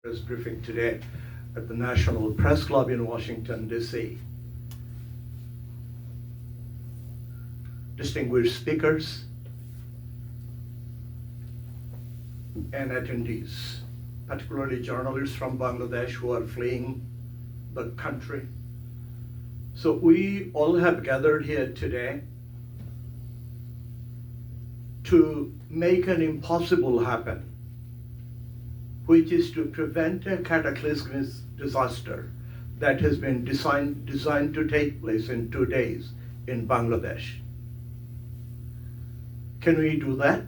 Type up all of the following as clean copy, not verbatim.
Press briefing today at the National Press Club in Washington, D.C. Distinguished speakers and attendees, particularly journalists from Bangladesh who are fleeing the country. So we all have gathered here today to make an impossible happen, which is to prevent a cataclysmic disaster that has been designed to take place in 2 days in Bangladesh. Can we do that?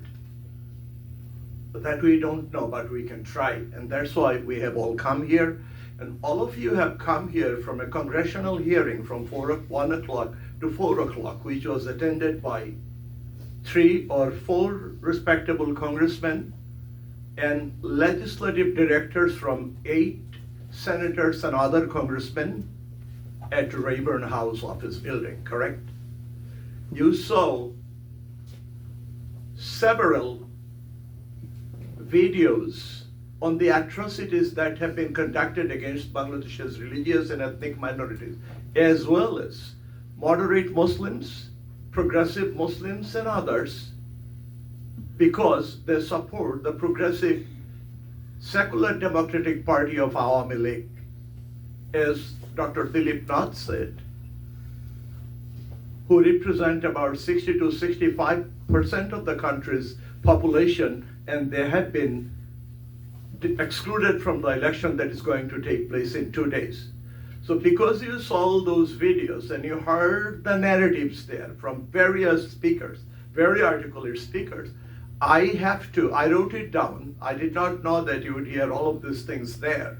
That we don't know, but we can try. And that's why we have all come here. And all of you have come here from a congressional hearing from 1 o'clock to 4 o'clock, which was attended by 3 or 4 respectable congressmen and legislative directors from 8 senators and other congressmen at Rayburn House office building, correct? You saw several videos on the atrocities that have been conducted against Bangladesh's religious and ethnic minorities, as well as moderate Muslims, progressive Muslims, and others, because they support the progressive secular democratic party of Awami League. As Dr. Dilip Nath said, who represent about 60 to 65% of the country's population, and they have been excluded from the election that is going to take place in 2 days. So because you saw those videos and you heard the narratives there from various speakers, very articulate speakers, I wrote it down. I did not know that you would hear all of these things there.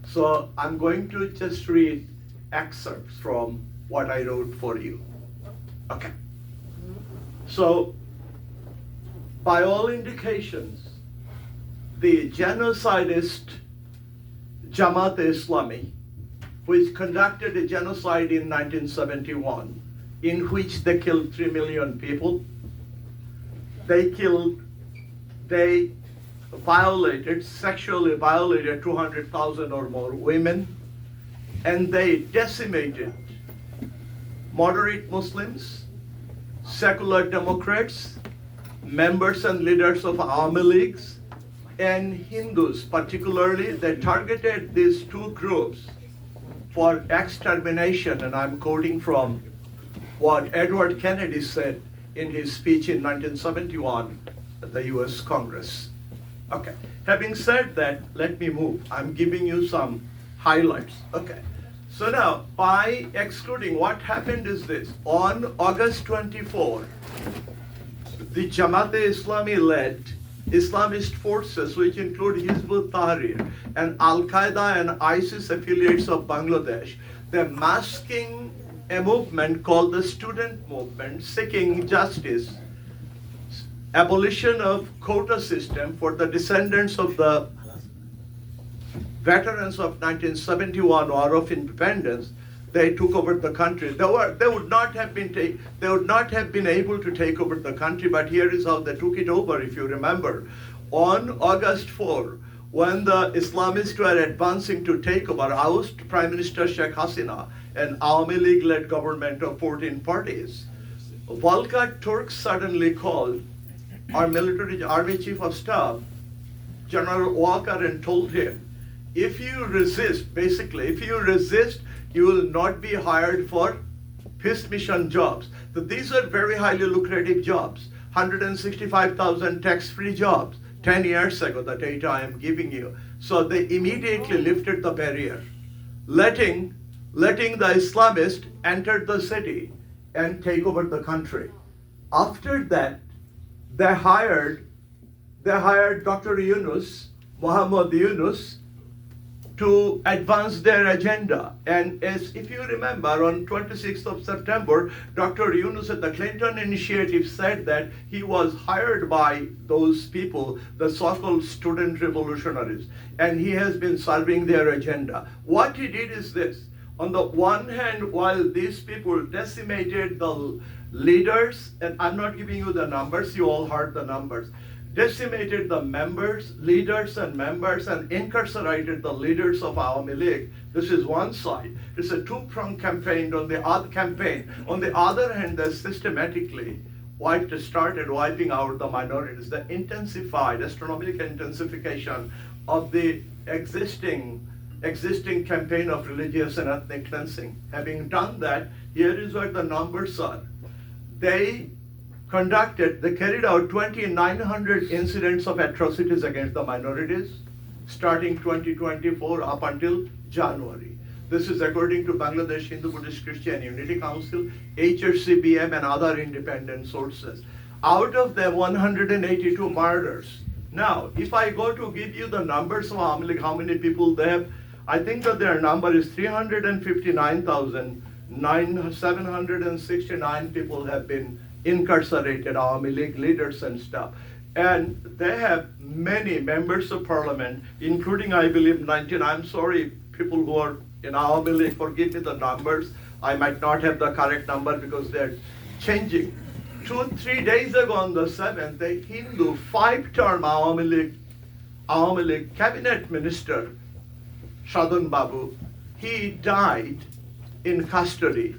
So I'm going to just read excerpts from what I wrote for you. Okay. So, by all indications, the genocidist Jamaat-e-Islami, which conducted a genocide in 1971, in which they killed 3 million people, they sexually violated 200,000 or more women, and they decimated moderate Muslims, secular Democrats, members and leaders of Awami Leagues, and Hindus. Particularly, they targeted these 2 groups for extermination, and I'm quoting from what Edward Kennedy said in his speech in 1971 at the US Congress. Okay, having said that, let me move. I'm giving you some highlights. Okay, so now by excluding, what happened is this. On August 24, the Jamaat-e-Islami led Islamist forces, which include Hizb ut-Tahrir and Al-Qaeda and ISIS affiliates of Bangladesh, they're masking a movement called the Student Movement, seeking justice, abolition of quota system for the descendants of the veterans of 1971 War of Independence. They took over the country. They would not have been able to take over the country, but here is how they took it over, if you remember. On August 4, when the Islamists were advancing to take over, oust Prime Minister Sheikh Hasina, an Awami League-led government of 14 parties, Volker Turk suddenly called our Army Chief of Staff, General Walker, and told him, if you resist, you will not be hired for peace mission jobs. So these are very highly lucrative jobs, 165,000 tax-free jobs, 10 years ago, the data I am giving you. So they immediately lifted the barrier, letting the Islamists enter the city and take over the country. After that, they hired Dr. Muhammad Yunus, to advance their agenda. And as if you remember, on 26th of September, Dr. Yunus at the Clinton Initiative said that he was hired by those people, the so-called student revolutionaries, and he has been serving their agenda. What he did is this. On the one hand, while these people decimated the leaders, and I'm not giving you the numbers, you all heard the numbers, decimated the members, leaders and members, and incarcerated the leaders of Awami League. This is one side. It's a two-pronged campaign. On the other hand, they systematically started wiping out the minorities. The intensified, astronomical intensification of the existing campaign of religious and ethnic cleansing. Having done that, here is what the numbers are. They carried out 2,900 incidents of atrocities against the minorities, starting 2024 up until January. This is according to Bangladesh Hindu Buddhist Christian Unity Council, HRCBM, and other independent sources. Out of them, 182 murders. Now, if I go to give you the numbers of how many people they have, I think that their number is 359,769 people have been incarcerated, Awami League leaders and stuff. And they have many members of parliament, including, I believe, 19. I'm sorry, people who are in Awami League, forgive me the numbers. I might not have the correct number because they're changing. 2-3 days ago on the 7th, the Hindu 5-term Awami League cabinet minister, Shadun Babu, he died in custody.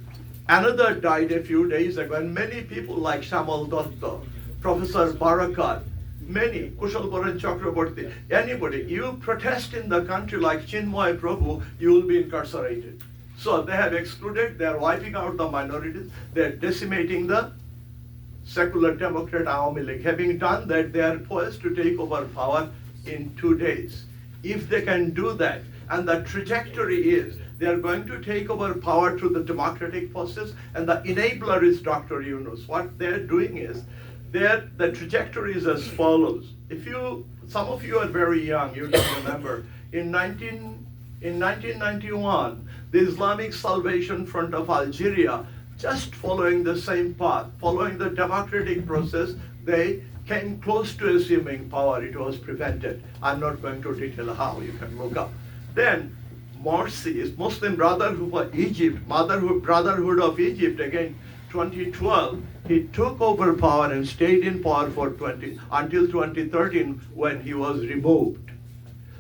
Another died a few days ago, and many people like Shamal Dotto, Professor Barakat, many, Kushal Baran Chakraborty, anybody, you protest in the country like Chinmoy Prabhu, you will be incarcerated. So they have excluded, they are wiping out the minorities, they are decimating the secular Democrat Awami League. Having done that, they are poised to take over power in 2 days. If they can do that, and the trajectory is, they are going to take over power through the democratic process, and the enabler is Dr. Yunus. What they're doing is, the trajectory is as follows. Some of you are very young, you don't remember. In 1991, the Islamic Salvation Front of Algeria, just following the same path, following the democratic process, they came close to assuming power. It was prevented. I'm not going to detail how, you can look up. Then Morsi is Muslim Brotherhood of Egypt, Brotherhood of Egypt, again 2012, he took over power and stayed in power until 2013 when he was removed.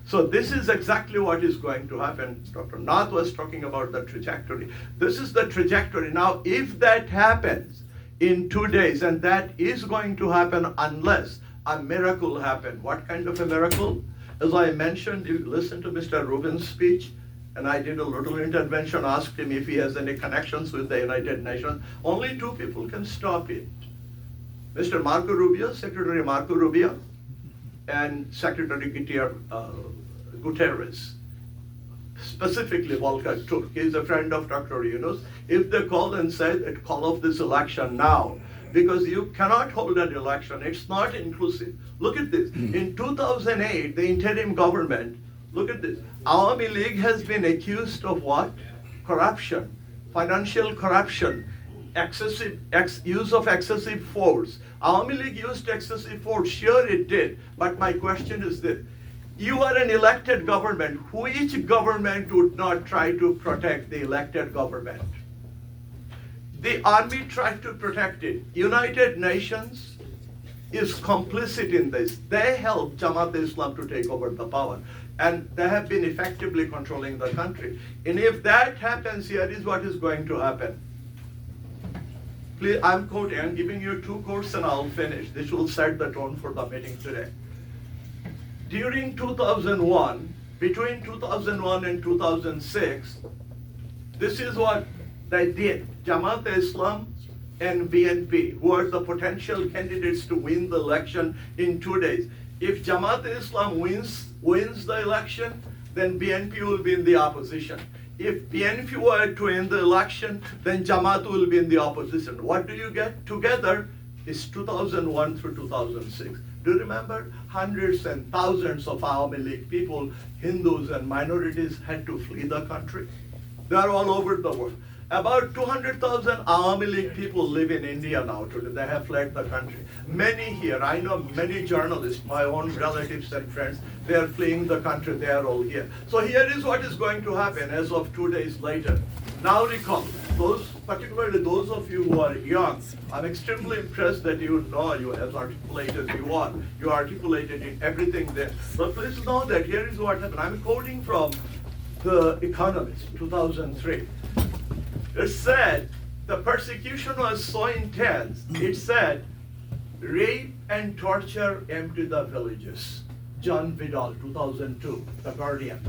So this is exactly what is going to happen. Dr. Nath was talking about the trajectory. This is the trajectory. Now, if that happens in 2 days, and that is going to happen unless a miracle happens. What kind of a miracle? As I mentioned, you listen to Mr. Rubin's speech, and I did a little intervention, asked him if he has any connections with the United Nations. Only 2 people can stop it. Mr. Marco Rubio, Secretary Marco Rubio, and Secretary Guterres. Specifically Volker Turk, he is a friend of Dr. Yunus. If they call and say that call off this election now, because you cannot hold an election, it's not inclusive. Look at this, in 2008, the interim government, look at this, Awami League has been accused of what? Corruption, financial corruption, use of excessive force. Awami League used excessive force, sure it did, but my question is this. You are an elected government. Which government would not try to protect the elected government? The army tried to protect it. United Nations is complicit in this. They helped Jamaat Islam to take over the power, and they have been effectively controlling the country. And if that happens, here is what is going to happen. Please, I'm giving you 2 quotes and I'll finish. This will set the tone for the meeting today. During 2001, between 2001 and 2006, this is what they did. Jamaat Islam and BNP, who are the potential candidates to win the election in 2 days. If Jamaat Islam wins the election, then BNP will be in the opposition. If BNP were to win the election, then Jamaat will be in the opposition. What do you get together is 2001 through 2006. Do you remember? Hundreds and thousands of Awami League people, Hindus and minorities, had to flee the country. They are all over the world. About 200,000 Awami League people live in India now today. They have fled the country. Many here, I know many journalists, my own relatives and friends, they are fleeing the country. They are all here. So here is what is going to happen as of 2 days later. Now recall, particularly those of you who are young, I'm extremely impressed that you know you as articulated you are. You articulated in everything there. But please know that here is what happened. I'm quoting from The Economist, 2003. It said, the persecution was so intense, it said, rape and torture emptied the villages. John Vidal, 2002, The Guardian.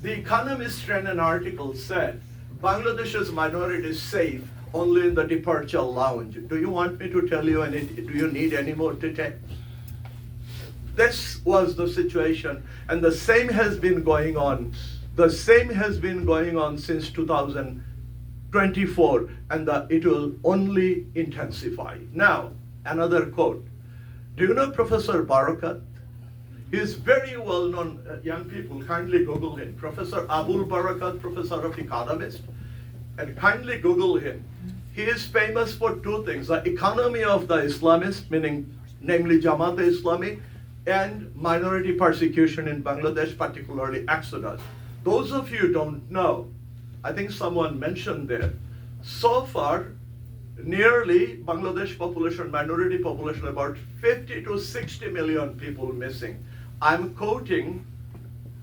The Economist ran an article said, Bangladesh's minority is safe only in the departure lounge. Do you want me to tell you do you need any more details? This was the situation, and the same has been going on. The same has been going on since 2024, and it will only intensify. Now, another quote. Do you know Professor Barakat? He is very well known, young people, kindly Google him. Professor Abul Barakat, Professor of Economist, and kindly Google him. He is famous for two things, the economy of the Islamists, namely Jamaat-e-Islami, and minority persecution in Bangladesh, particularly Exodus. Those of you who don't know, I think someone mentioned there, so far, nearly Bangladesh population, minority population, about 50 to 60 million people missing. I'm quoting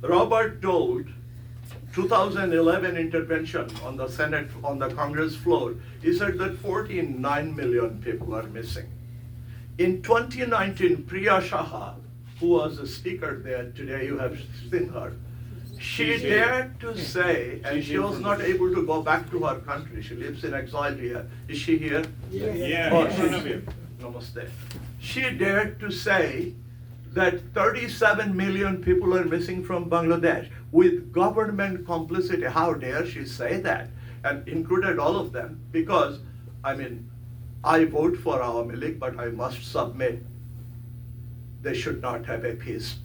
Robert Dole, 2011 intervention on the Senate, on the Congress floor. He said that 49 million people are missing. In 2019, Priya Shah, who was a speaker there today, you have seen her, she dared to say, and she was not able to go back to her country. She lives in exile here. Is she here? Yes. Yeah, Oh, in front of you. Namaste. She dared to say that 37 million people are missing from Bangladesh with government complicity. How dare she say that? And included all of them because, I vote for Awami League, but I must submit they should not have appeased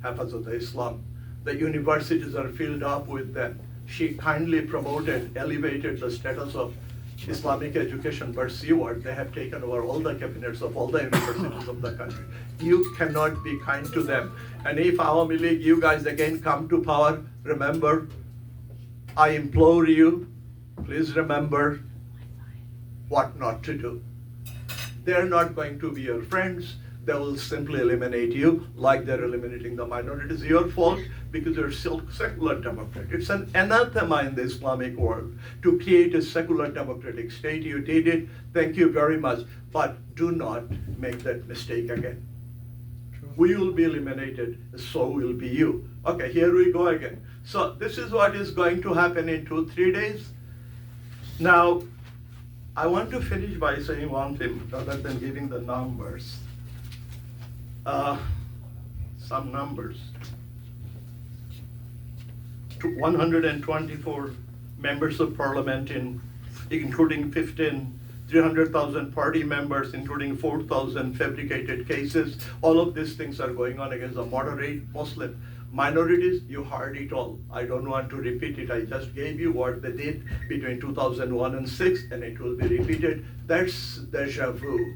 Hafazat-e-Islam. The universities are filled up with them. She kindly promoted, elevated the status of Islamic education, but see what, they have taken over all the cabinets of all the universities of the country. You cannot be kind to them. And if Awami League, you guys again come to power, remember, I implore you, please remember what not to do. They're not going to be your friends. They will simply eliminate you like they're eliminating the minorities. Your fault because you're still secular democrat. It's an anathema in the Islamic world to create a secular democratic state. You did it. Thank you very much. But do not make that mistake again. We will be eliminated, so will be you. Okay, here we go again. So this is what is going to happen in 2-3 days. Now, I want to finish by saying one thing rather than giving the numbers. Some numbers. 124 members of parliament, including 300,000 party members, including 4,000 fabricated cases. All of these things are going on against the moderate Muslim minorities. You heard it all. I don't want to repeat it. I just gave you what they did between 2001 and 6, and it will be repeated. That's deja vu.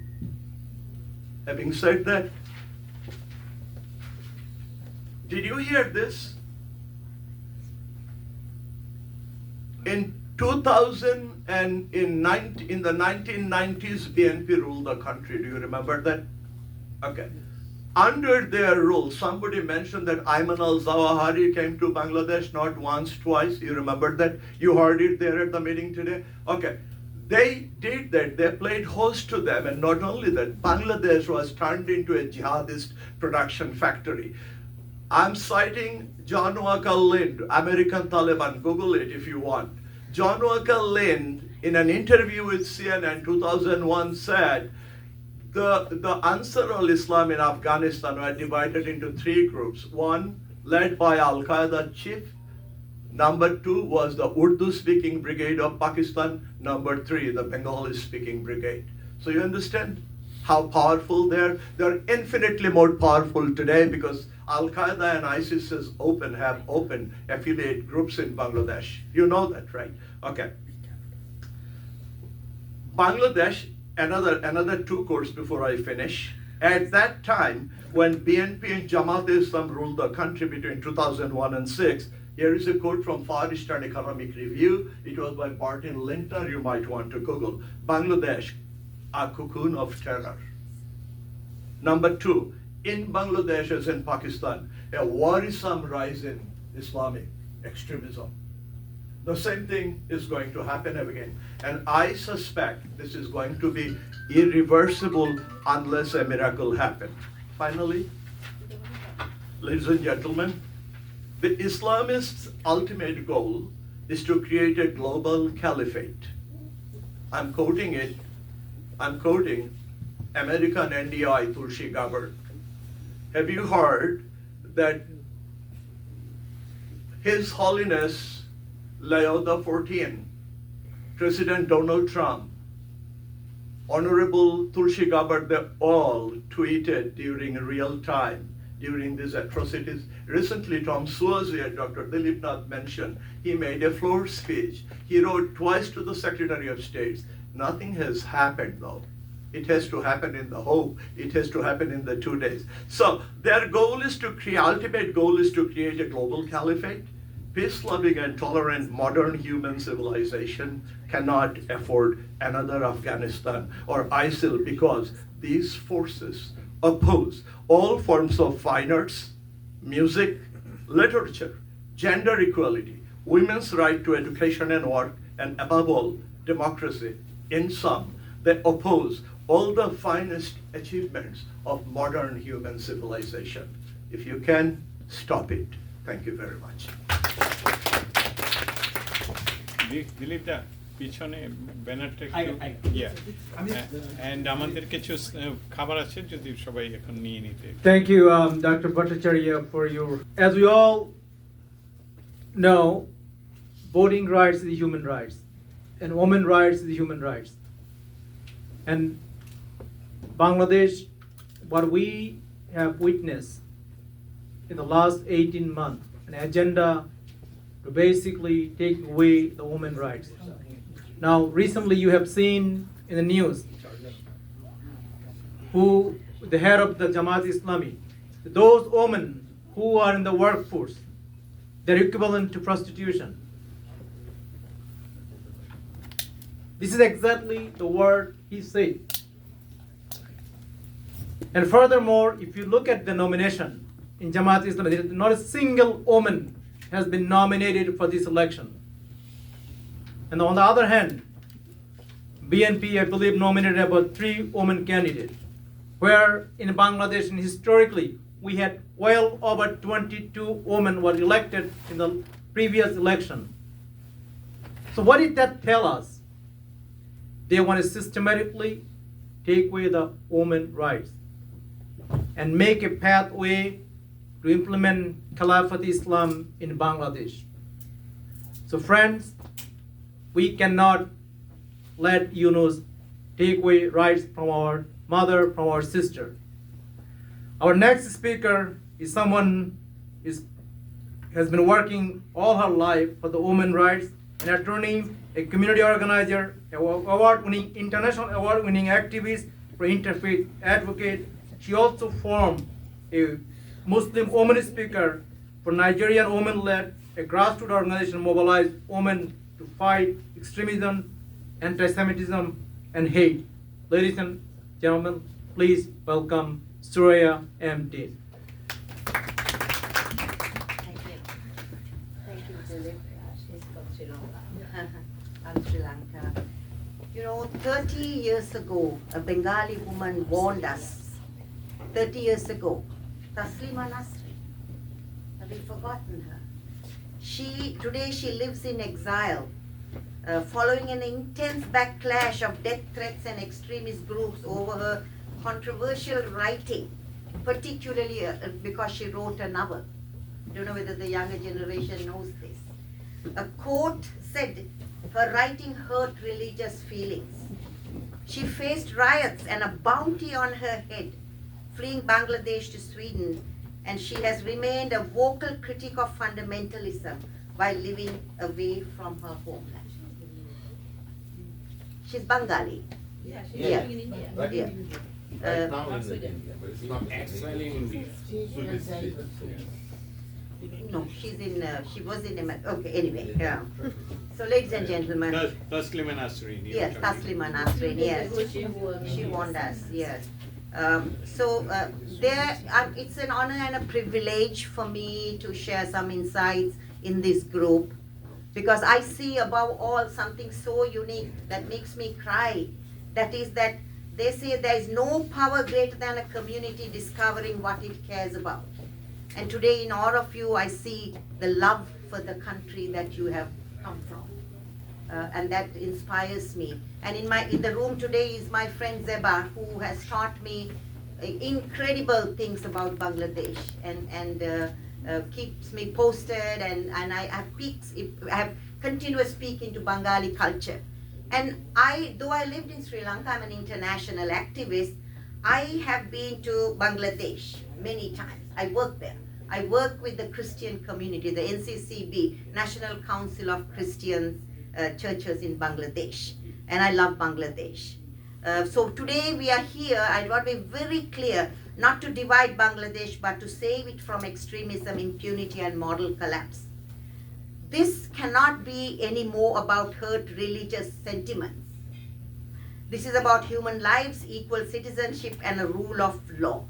Having said that, did you hear this? In 2000 and in the 1990s, BNP ruled the country. Do you remember that? Okay. Under their rule, somebody mentioned that Ayman al-Zawahiri came to Bangladesh not once, twice. You remember that? You heard it there at the meeting today? Okay. They did that. They played host to them. And not only that, Bangladesh was turned into a jihadist production factory. I'm citing John Walker Lind, American Taliban. Google it if you want. John Walker Lind, in an interview with CNN 2001, said the Ansar al-Islam in Afghanistan were divided into 3 groups. One, led by Al-Qaeda chief. Number 2 was the Urdu-speaking brigade of Pakistan. Number 3, the Bengali-speaking brigade. So you understand how powerful they are? They're infinitely more powerful today because Al-Qaeda and ISIS have open affiliate groups in Bangladesh. You know that, right? Okay. Bangladesh, another two quotes before I finish. At that time, when BNP and Jamaat-e-Islam ruled the country between 2001 and 6, here is a quote from Far Eastern Economic Review. It was by Martin Lintner. You might want to Google. Bangladesh, a cocoon of terror. Number two, in Bangladesh as in Pakistan, a worrisome rise in Islamic extremism. The same thing is going to happen again. And I suspect this is going to be irreversible unless a miracle happens. Finally, ladies and gentlemen, the Islamists' ultimate goal is to create a global caliphate. I'm quoting American NDI Tulsi Gabbard. Have you heard that His Holiness Leo XIV, President Donald Trump, Honorable Tulsi Gabbard, they all tweeted during real time during these atrocities. Recently, Tom Suozzi, Dr. Dilip Nath mentioned, he made a floor speech. He wrote twice to the Secretary of State. Nothing has happened though. It has to happen in the hope. It has to happen in the 2 days. So their goal is to create, ultimate goal is to create a global caliphate. Peace-loving and tolerant modern human civilization cannot afford another Afghanistan or ISIL because these forces oppose all forms of fine arts, music, literature, gender equality, women's right to education and work, and above all, democracy. In sum, they oppose all the finest achievements of modern human civilization. If you can, stop it. Thank you very much. Dilip দা পিছনে ব্যানারটা একটু and আমাদের কিছু খাবার আছে যদি সবাই এখন নিয়ে নিতে Thank you, Dr. Bhattacharya, for your. As we all know, voting rights is human rights, and women rights is human rights. And Bangladesh, what we have witnessed in the last 18 months, an agenda to basically take away the women's rights. Now, recently you have seen in the news who the head of the Jamaat Islami, those women who are in the workforce, they're equivalent to prostitution. This is exactly the word he said. And furthermore, if you look at the nomination in Jamaat Islami, there is not a single woman has been nominated for this election. And on the other hand, BNP, I believe, nominated about 3 women candidates, where in Bangladesh, and historically, we had well over 22 women were elected in the previous election. So what did that tell us? They want to systematically take away the women's rights and make a pathway to implement Caliphate Islam in Bangladesh. So friends, we cannot let Yunus take away rights from our mother, from our sister. Our next speaker is someone has been working all her life for the women's rights, an attorney, a community organizer, award-winning, international award-winning activist for interfaith advocate. She also formed a Muslim women speaker for Nigerian women-led, a grassroots organization mobilized women to fight extremism, anti-Semitism, and hate. Ladies and gentlemen, please welcome Suraya M. Dean. Thank you. Thank you, Dilip. She's from Sri Lanka. I'm Sri Lanka. You know, 30 years ago, a Bengali woman warned us. 30 years ago, Taslima Nasri. Have we forgotten her? Today she lives in exile, following an intense backlash of death threats and extremist groups over her controversial writing, particularly because she wrote a novel. I don't know whether the younger generation knows this. A court said her writing hurt religious feelings. She faced riots and a bounty on her head, fleeing Bangladesh to Sweden, and she has remained a vocal critic of fundamentalism while living away from her homeland. She's Bengali. Yeah, she's Yeah. living in India. Right. Yeah. Right now in India, but it's not. Actually in India. No, she was in America. Okay, anyway, yeah. So ladies and gentlemen, Taslima Nasreen. yes, Taslima Nasreen, yes. She warned us, yes. It's an honor and a privilege for me to share some insights in this group, because I see above all something so unique that makes me cry. That is that they say there is no power greater than a community discovering what it cares about. And today in all of you, I see the love for the country that you have come from. And that inspires me. And in the room today is my friend Zeba, who has taught me incredible things about Bangladesh and keeps me posted. And I have continuous speak into Bengali culture. And though I lived in Sri Lanka, I'm an international activist. I have been to Bangladesh many times. I work there. I work with the Christian community, the NCCB, National Council of Christian Churches in Bangladesh. And I love Bangladesh. So today we are here, I want to be very clear, not to divide Bangladesh, but to save it from extremism, impunity, and moral collapse. This cannot be any more about hurt religious sentiments. This is about human lives, equal citizenship, and a rule of law.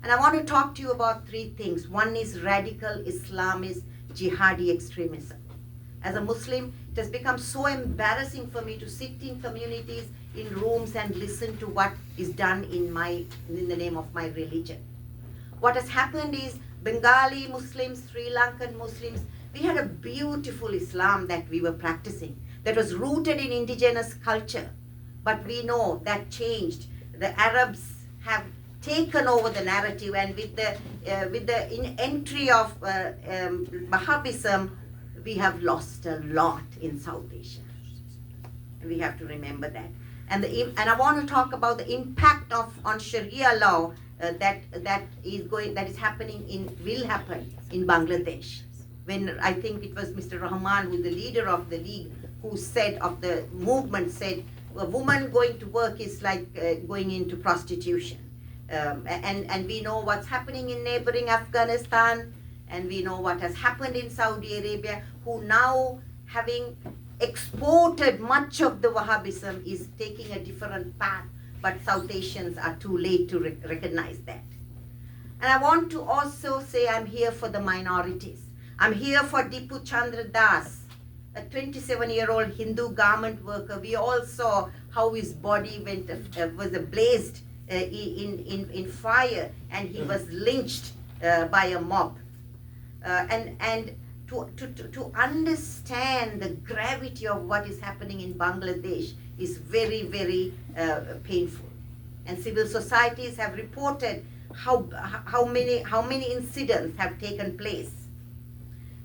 And I want to talk to you about three things. One is radical Islamist jihadi extremism. As a Muslim, it has become so embarrassing for me to sit in communities, in rooms, and listen to what is done in the name of my religion. What has happened is Bengali Muslims, Sri Lankan Muslims, we had a beautiful Islam that we were practicing that was rooted in indigenous culture. But we know that changed. The Arabs have taken over the narrative, and with the entry of Wahhabism, we have lost a lot in South Asia. We have to remember that. And I want to talk about the impact on Sharia law that will happen in Bangladesh. When I think it was Mr. Rahman, who is the leader of the league, who said of the movement, said a woman going to work is like going into prostitution. And we know what's happening in neighboring Afghanistan, and we know what has happened in Saudi Arabia, who now, having exported much of the Wahhabism, is taking a different path, but South Asians are too late to recognize that. And I want to also say I'm here for the minorities. I'm here for Dipu Chandra Das, a 27-year-old Hindu garment worker. We all saw how his body was ablazed in fire, and he was lynched by a mob. And to understand the gravity of what is happening in Bangladesh is very, very painful. And civil societies have reported how many incidents have taken place.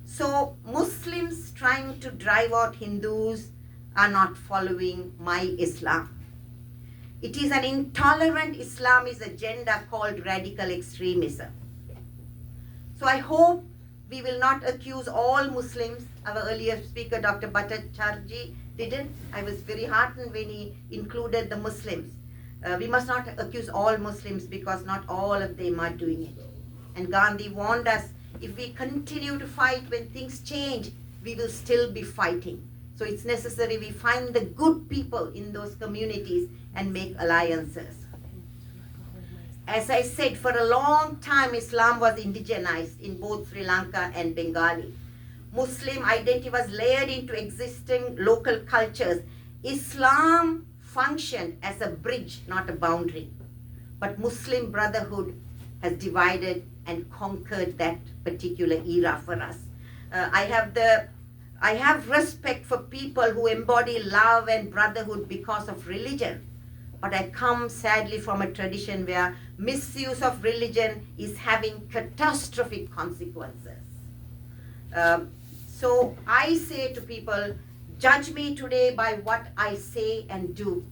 So Muslims trying to drive out Hindus are not following my Islam. It is an intolerant Islamist agenda called radical extremism. So I hope we will not accuse all Muslims. Our earlier speaker, Dr. Bhattacharjee, didn't. I was very heartened when he included the Muslims. We must not accuse all Muslims, because not all of them are doing it. And Gandhi warned us, if we continue to fight when things change, we will still be fighting. So it's necessary we find the good people in those communities and make alliances. As I said, for a long time, Islam was indigenized in both Sri Lanka and Bengali. Muslim identity was layered into existing local cultures. Islam functioned as a bridge, not a boundary. But Muslim Brotherhood has divided and conquered that particular era for us. I have respect for people who embody love and brotherhood because of religion. But I come sadly from a tradition where misuse of religion is having catastrophic consequences. So I say to people, judge me today by what I say and do.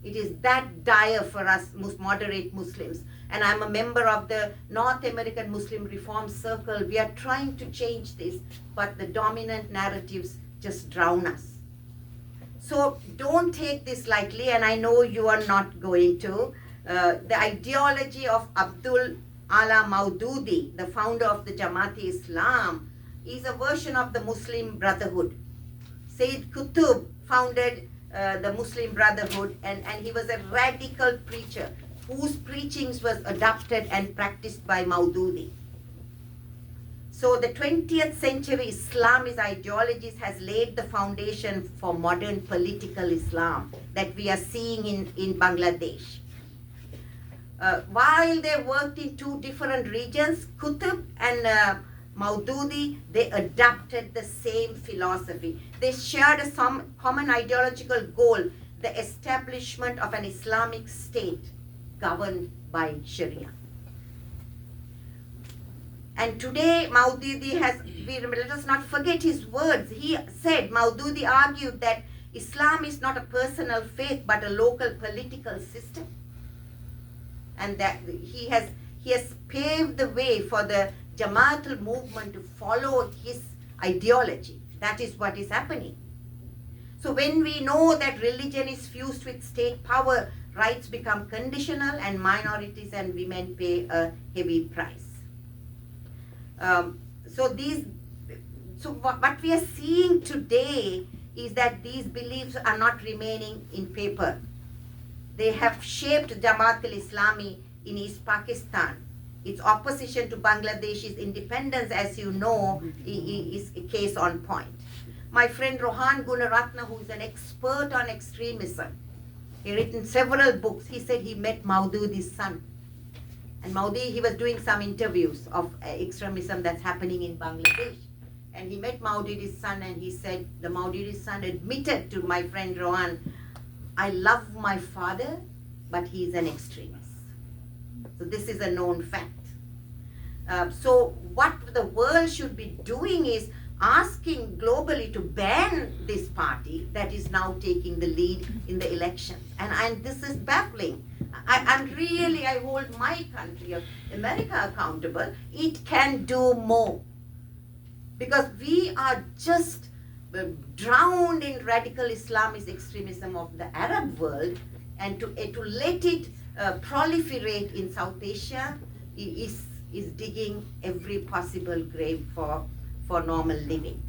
It is that dire for us moderate Muslims. And I'm a member of the North American Muslim Reform Circle. We are trying to change this, but the dominant narratives just drown us. So don't take this lightly, and I know you are not going to. The ideology of Abdul Ala Maududi, the founder of the Jamaat-e Islam, is a version of the Muslim Brotherhood. Sayyid Qutb founded the Muslim Brotherhood, and he was a radical preacher whose preachings was adopted and practiced by Maududi. So the 20th century Islamist ideologies has laid the foundation for modern political Islam that we are seeing in Bangladesh. While they worked in two different regions, Qutb and Maududi, they adopted the same philosophy. They shared a common ideological goal, the establishment of an Islamic state governed by Sharia. And today, Maududi let us not forget his words. He said, Maududi argued that Islam is not a personal faith, but a local political system. And that he has paved the way for the Jamaatul movement to follow his ideology. That is what is happening. So when we know that religion is fused with state power, rights become conditional and minorities and women pay a heavy price. So what we are seeing today is that these beliefs are not remaining in paper. They have shaped Jamaat al-Islami in East Pakistan. Its opposition to Bangladesh's independence, as you know, is a case on point. My friend Rohan Gunaratna, who is an expert on extremism, he written several books. He said he met Maududi's son. And Maududi, he was doing some interviews of extremism that's happening in Bangladesh. And he met Maududi's son, and he said, the Maududi's son admitted to my friend Rohan, I love my father, but he's an extremist. So this is a known fact. So what the world should be doing is asking globally to ban this party that is now taking the lead in the elections. And this is baffling. I hold my country of America accountable. It can do more. Because we are just drowned in radical Islamist extremism of the Arab world, and to let it proliferate in South Asia is digging every possible grave for normal living.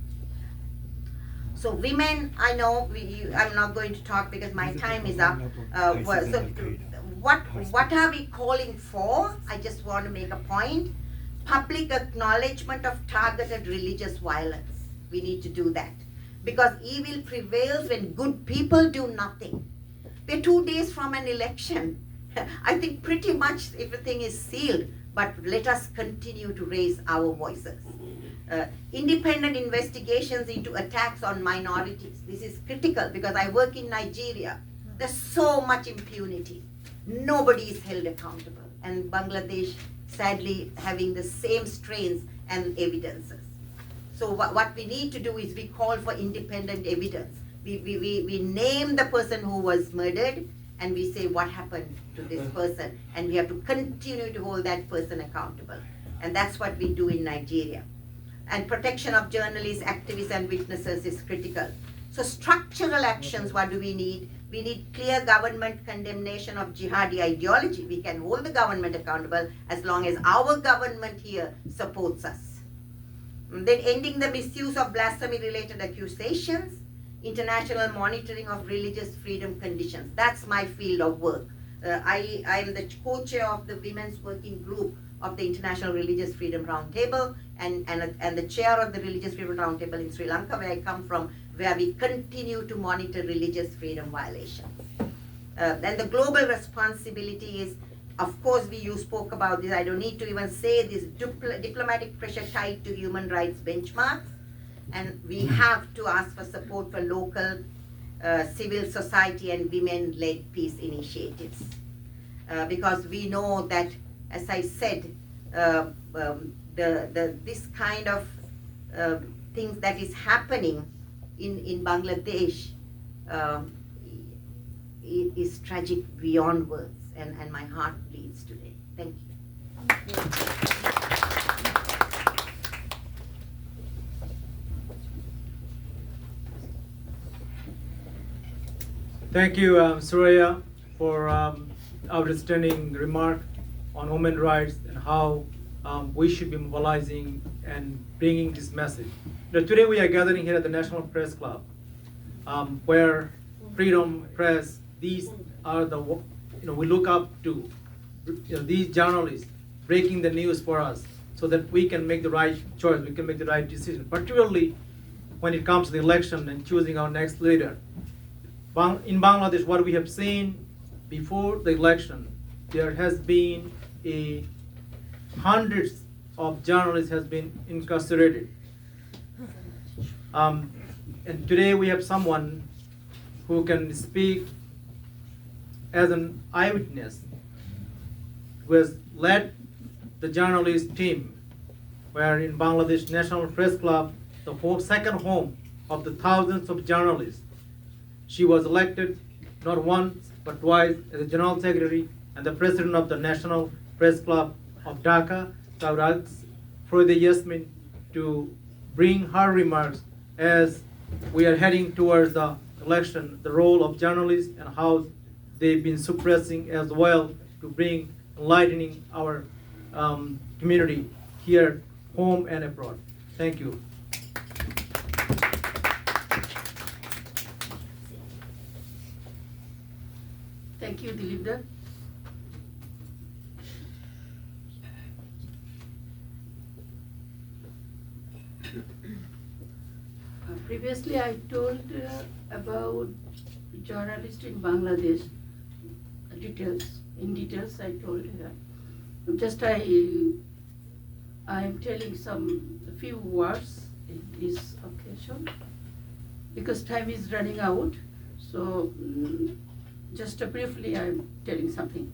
So women, I know I'm not going to talk because my time is up. What are we calling for? I just want to make a point. Public acknowledgement of targeted religious violence. We need to do that. Because evil prevails when good people do nothing. We're 2 days from an election. I think pretty much everything is sealed, but let us continue to raise our voices. Independent investigations into attacks on minorities. This is critical because I work in Nigeria. There's so much impunity. Nobody is held accountable. And Bangladesh, sadly, having the same strains and evidences. So what we need to do is we call for independent evidence. We name the person who was murdered, and we say what happened to this person, and we have to continue to hold that person accountable. And that's what we do in Nigeria. And protection of journalists, activists, and witnesses is critical. So structural actions, what do we need? We need clear government condemnation of jihadi ideology. We can hold the government accountable as long as our government here supports us. And then ending the misuse of blasphemy-related accusations, international monitoring of religious freedom conditions. That's my field of work. I am the co-chair of the Women's Working Group of the International Religious Freedom Roundtable and the chair of the Religious Freedom Roundtable in Sri Lanka, where I come from, where we continue to monitor religious freedom violations. Then the global responsibility is, of course, you spoke about this, I don't need to even say this, diplomatic pressure tied to human rights benchmarks, and we have to ask for support for local civil society and women-led peace initiatives. Because we know that, as I said, this kind of things that is happening in Bangladesh is tragic beyond words, and my heart bleeds today. Thank you. Thank you, Suraya, for outstanding remark on women's rights and how we should be mobilizing and bringing this message. Now, today we are gathering here at the National Press Club, where freedom press, these are the, we look up to, these journalists breaking the news for us so that we can make the right choice, we can make the right decision, particularly when it comes to the election and choosing our next leader. In Bangladesh, what we have seen before the election, there has been hundreds of journalists has been incarcerated. And today we have someone who can speak as an eyewitness, who has led the journalist team, where in Bangladesh National Press Club, the second home of the thousands of journalists. She was elected not once but twice as a General Secretary and the President of the National Press Club of Dhaka. So I would ask Froide Yasmin to bring her remarks as we are heading towards the election, the role of journalists and how they've been suppressing as well to bring enlightening our community here, home and abroad. Thank you. Thank you, Dilipda. Previously, I told about journalists in Bangladesh. In details, I told her. Just I am telling a few words in this occasion because time is running out. So. Just briefly, I'm telling something.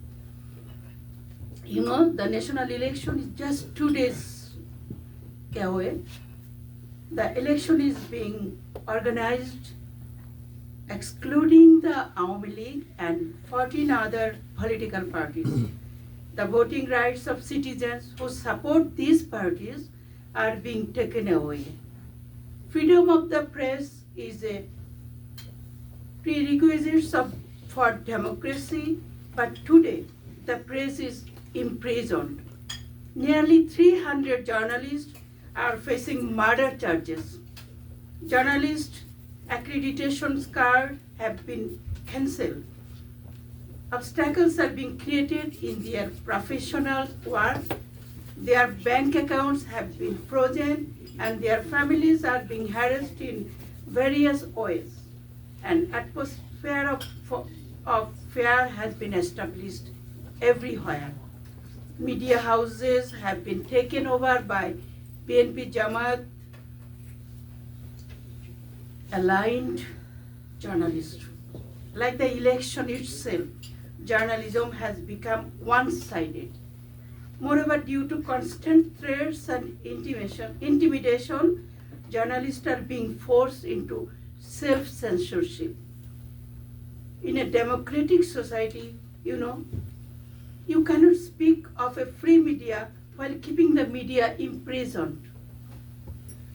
The national election is just 2 days away. The election is being organized excluding the Awami League and 14 other political parties. The voting rights of citizens who support these parties are being taken away. Freedom of the press is a prerequisite for democracy, but today the press is imprisoned. Nearly 300 journalists are facing murder charges. Journalist accreditation cards have been cancelled. Obstacles are being created in their professional work. Their bank accounts have been frozen and their families are being harassed in various ways. An atmosphere of fear has been established everywhere. Media houses have been taken over by BNP Jamaat aligned journalists. Like the election itself, journalism has become one-sided. Moreover, due to constant threats and intimidation, journalists are being forced into self-censorship. In a democratic society, you cannot speak of a free media while keeping the media imprisoned.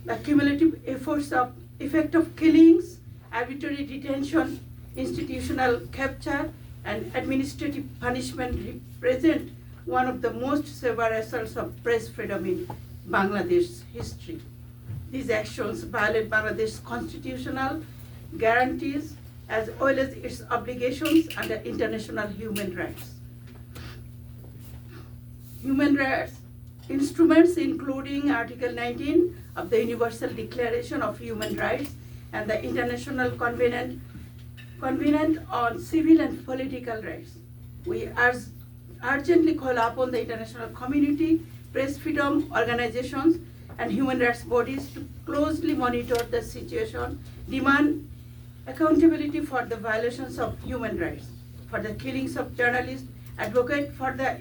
The cumulative effect of killings, arbitrary detention, institutional capture, and administrative punishment represent one of the most severe assaults of press freedom in Bangladesh's history. These actions violate Bangladesh's constitutional guarantees as well as its obligations under international human rights. Human rights instruments including Article 19 of the Universal Declaration of Human Rights and the International Covenant on Civil and Political Rights. We urgently call upon the international community, press freedom organizations, and human rights bodies to closely monitor the situation, demand accountability for the violations of human rights, for the killings of journalists, advocate for the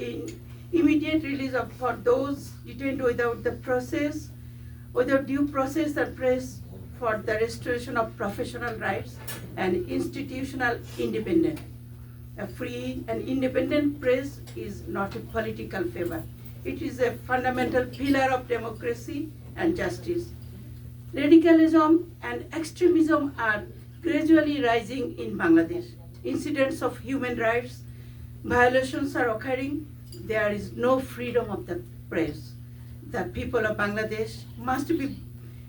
immediate release for those detained without due process, and press for the restoration of professional rights and institutional independence. A free and independent press is not a political favor. It is a fundamental pillar of democracy and justice. Radicalism and extremism are gradually rising in Bangladesh. incidents of human rights violations are occurring, there is no freedom of the press. The people of Bangladesh must be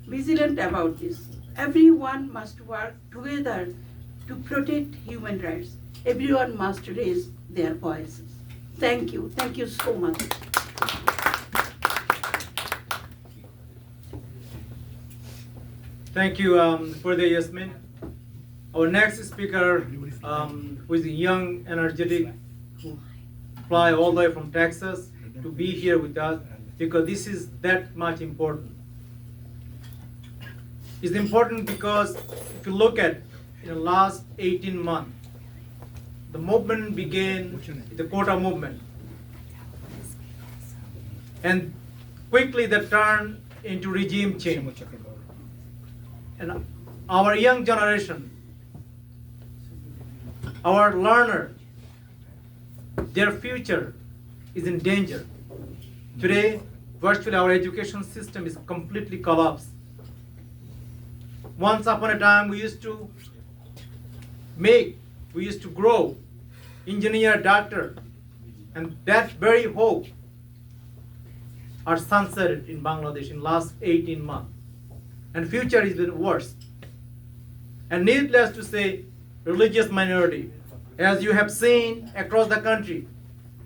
vigilant about this. Everyone must work together to protect human rights. Everyone must raise their voices. Thank you so much. Thank you for the Yasmin. Our next speaker, who is young, energetic, who fly all the way from Texas to be here with us, because this is that much important. It's important because if you look at in the last 18 months, the movement began, the quota movement, and quickly that turned into regime change. And our young generation, our learner, their future is in danger. Today, virtually our education system is completely collapsed. Once upon a time, we used to grow, engineer, doctor, and that very hope are sunsetted in Bangladesh in last 18 months. And future is even worse. And needless to say, religious minority, as you have seen across the country,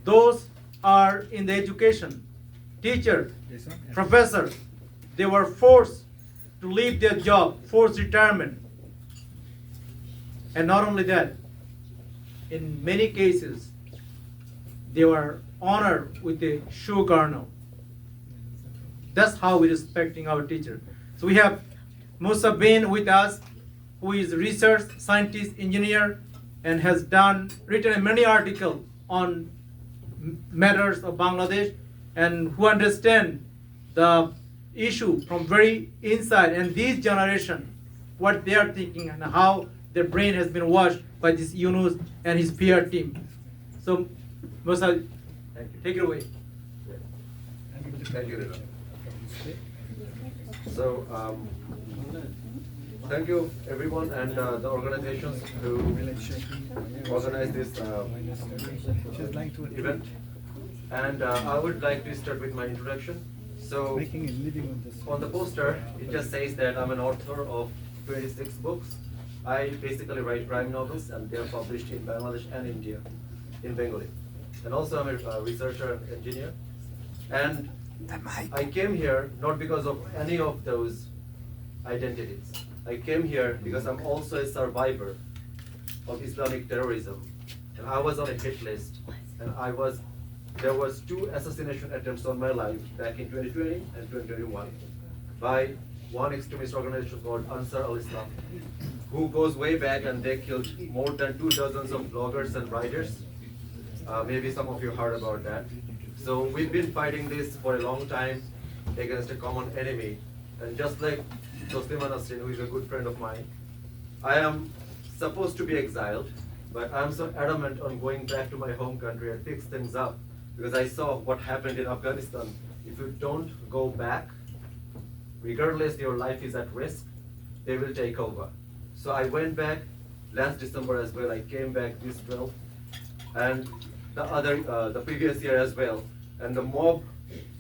those are in the education, teacher, professor, they were forced to leave their job, forced retirement. And not only that, in many cases, they were honored with a shoe garner. That's how we're respecting our teacher. So we have Musa Bin with us, who is a research scientist, engineer, and has written many articles on matters of Bangladesh, and who understand the issue from very inside, and this generation, what they are thinking and how their brain has been washed by this Yunus and his PR team. So, Musa, take it away. Thank you, Reza. So, thank you everyone and the organizations who organized this event. And I would like to start with my introduction. So, on the poster, it just says that I'm an author of 26 books. I basically write crime novels, and they are published in Bangladesh and India, in Bengali. And also I'm a researcher and engineer. And I came here not because of any of those identities. I came here because I'm also a survivor of Islamic terrorism. And I was on a hit list, and there was 2 assassination attempts on my life back in 2020 and 2021 by one extremist organization called Ansar al-Islam, who goes way back, and they killed more than 2 dozens of bloggers and writers. Maybe some of you heard about that. So we've been fighting this for a long time against a common enemy. And just like Tosliman Nasrin, who is a good friend of mine, I am supposed to be exiled, but I'm so adamant on going back to my home country and fix things up, because I saw what happened in Afghanistan. If you don't go back, regardless your life is at risk, they will take over. So I went back last December as well. I came back this 12th, and the previous year as well. And the mob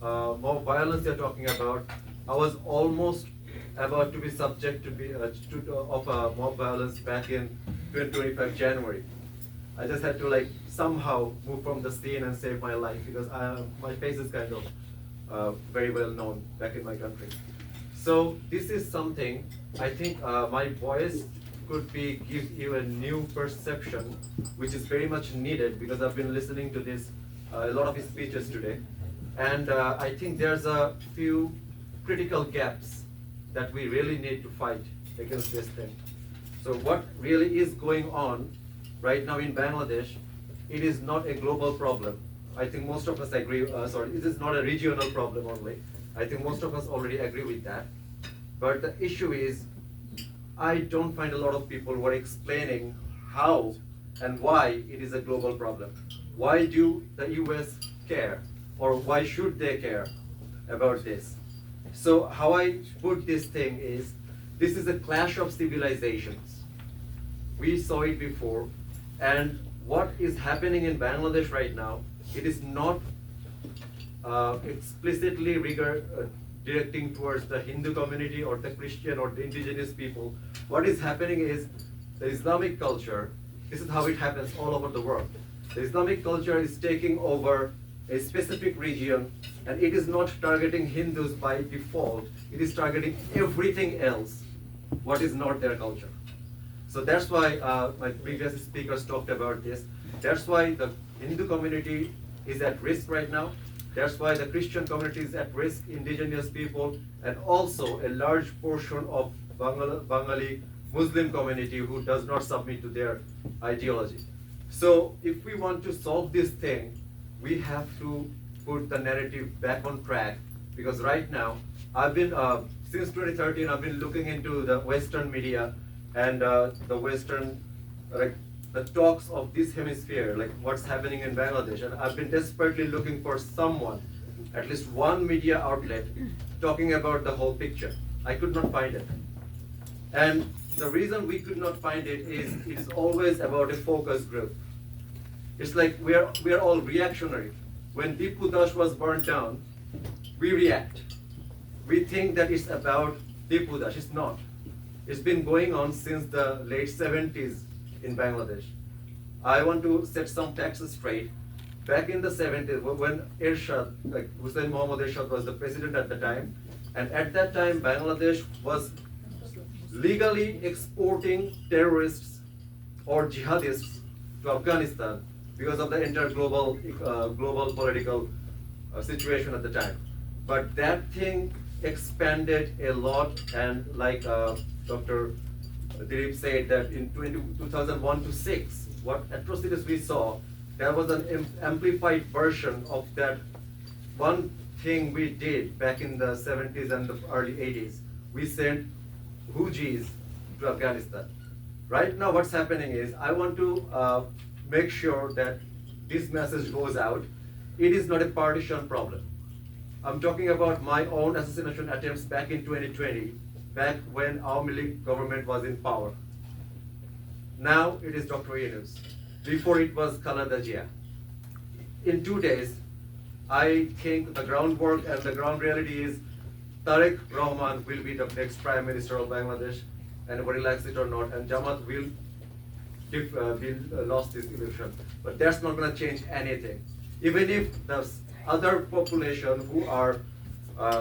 violence you're talking about, I was almost about to be subject of mob violence back in 2025 January. I just had to somehow move from the scene and save my life, because my face is kind of very well known back in my country. So this is something, I think my voice could give you a new perception, which is very much needed, because I've been listening to a lot of his speeches today. And I think there's a few critical gaps that we really need to fight against this thing. So what really is going on right now in Bangladesh, it is not a global problem. I think most of us agree, it is not a regional problem only. I think most of us already agree with that. But the issue is, I don't find a lot of people who are explaining how and why it is a global problem. Why do the US care, or why should they care about this? So how I put this thing is, this is a clash of civilizations. We saw it before, And what is happening in Bangladesh right now, it is not explicitly directing towards the Hindu community or the Christian or the indigenous people. What is happening is the Islamic culture, this is how it happens all over the world. The Islamic culture is taking over a specific region, and it is not targeting Hindus by default, it is targeting everything else what is not their culture. So that's why my previous speakers talked about this. That's why the Hindu community is at risk right now. That's why the Christian community is at risk, indigenous people, and also a large portion of Bengali Muslim community who does not submit to their ideology. So if we want to solve this thing, we have to put the narrative back on track, because right now, I've been, since 2013, I've been looking into the Western media and the Western, like the talks of this hemisphere, like what's happening in Bangladesh. And I've been desperately looking for someone, at least one media outlet, talking about the whole picture. I could not find it. And the reason we could not find it is it's always about a focus group. It's like we are all reactionary. When Dipu Das was burned down, we react. We think that it's about Dipu Das. It's not. It's been going on since the late 70s in Bangladesh. I want to set some facts straight. Back in the 70s, when Ershad, like Hussein Mohammad Ershad was the president at the time, and at that time Bangladesh was legally exporting terrorists or jihadists to Afghanistan because of the entire global political situation at the time. But that thing expanded a lot, and like Dr. Dilip said, that in 2001 to 6, what atrocities we saw, there was an amplified version of that one thing we did back in the 70s and the early 80s. We sent Hujis to Afghanistan. Right now what's happening is, I want to make sure that this message goes out. It is not a partisan problem. I'm talking about my own assassination attempts back in 2020, back when Awami League government was in power. Now it is Dr. Yunus. Before it was Khaleda Zia. In 2 days, I think the groundwork and the ground reality is Tariq Rahman will be the next Prime Minister of Bangladesh, and whether he likes it or not, and Jamaat will lost this election. But that's not going to change anything. Even if the other population who are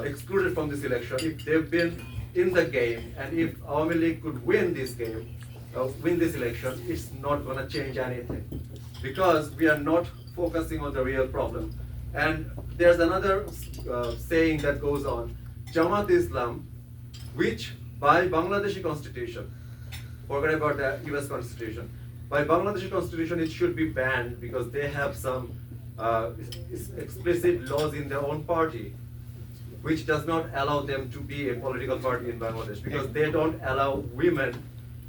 excluded from this election, if they've been in the game, and if Awami League could win this game, win this election, it's not going to change anything, because we are not focusing on the real problem. And there's another saying that goes on, Jamaat Islam, which by Bangladeshi constitution, forget about the US constitution, by Bangladeshi constitution it should be banned, because they have some explicit laws in their own party which does not allow them to be a political party in Bangladesh, because they don't allow women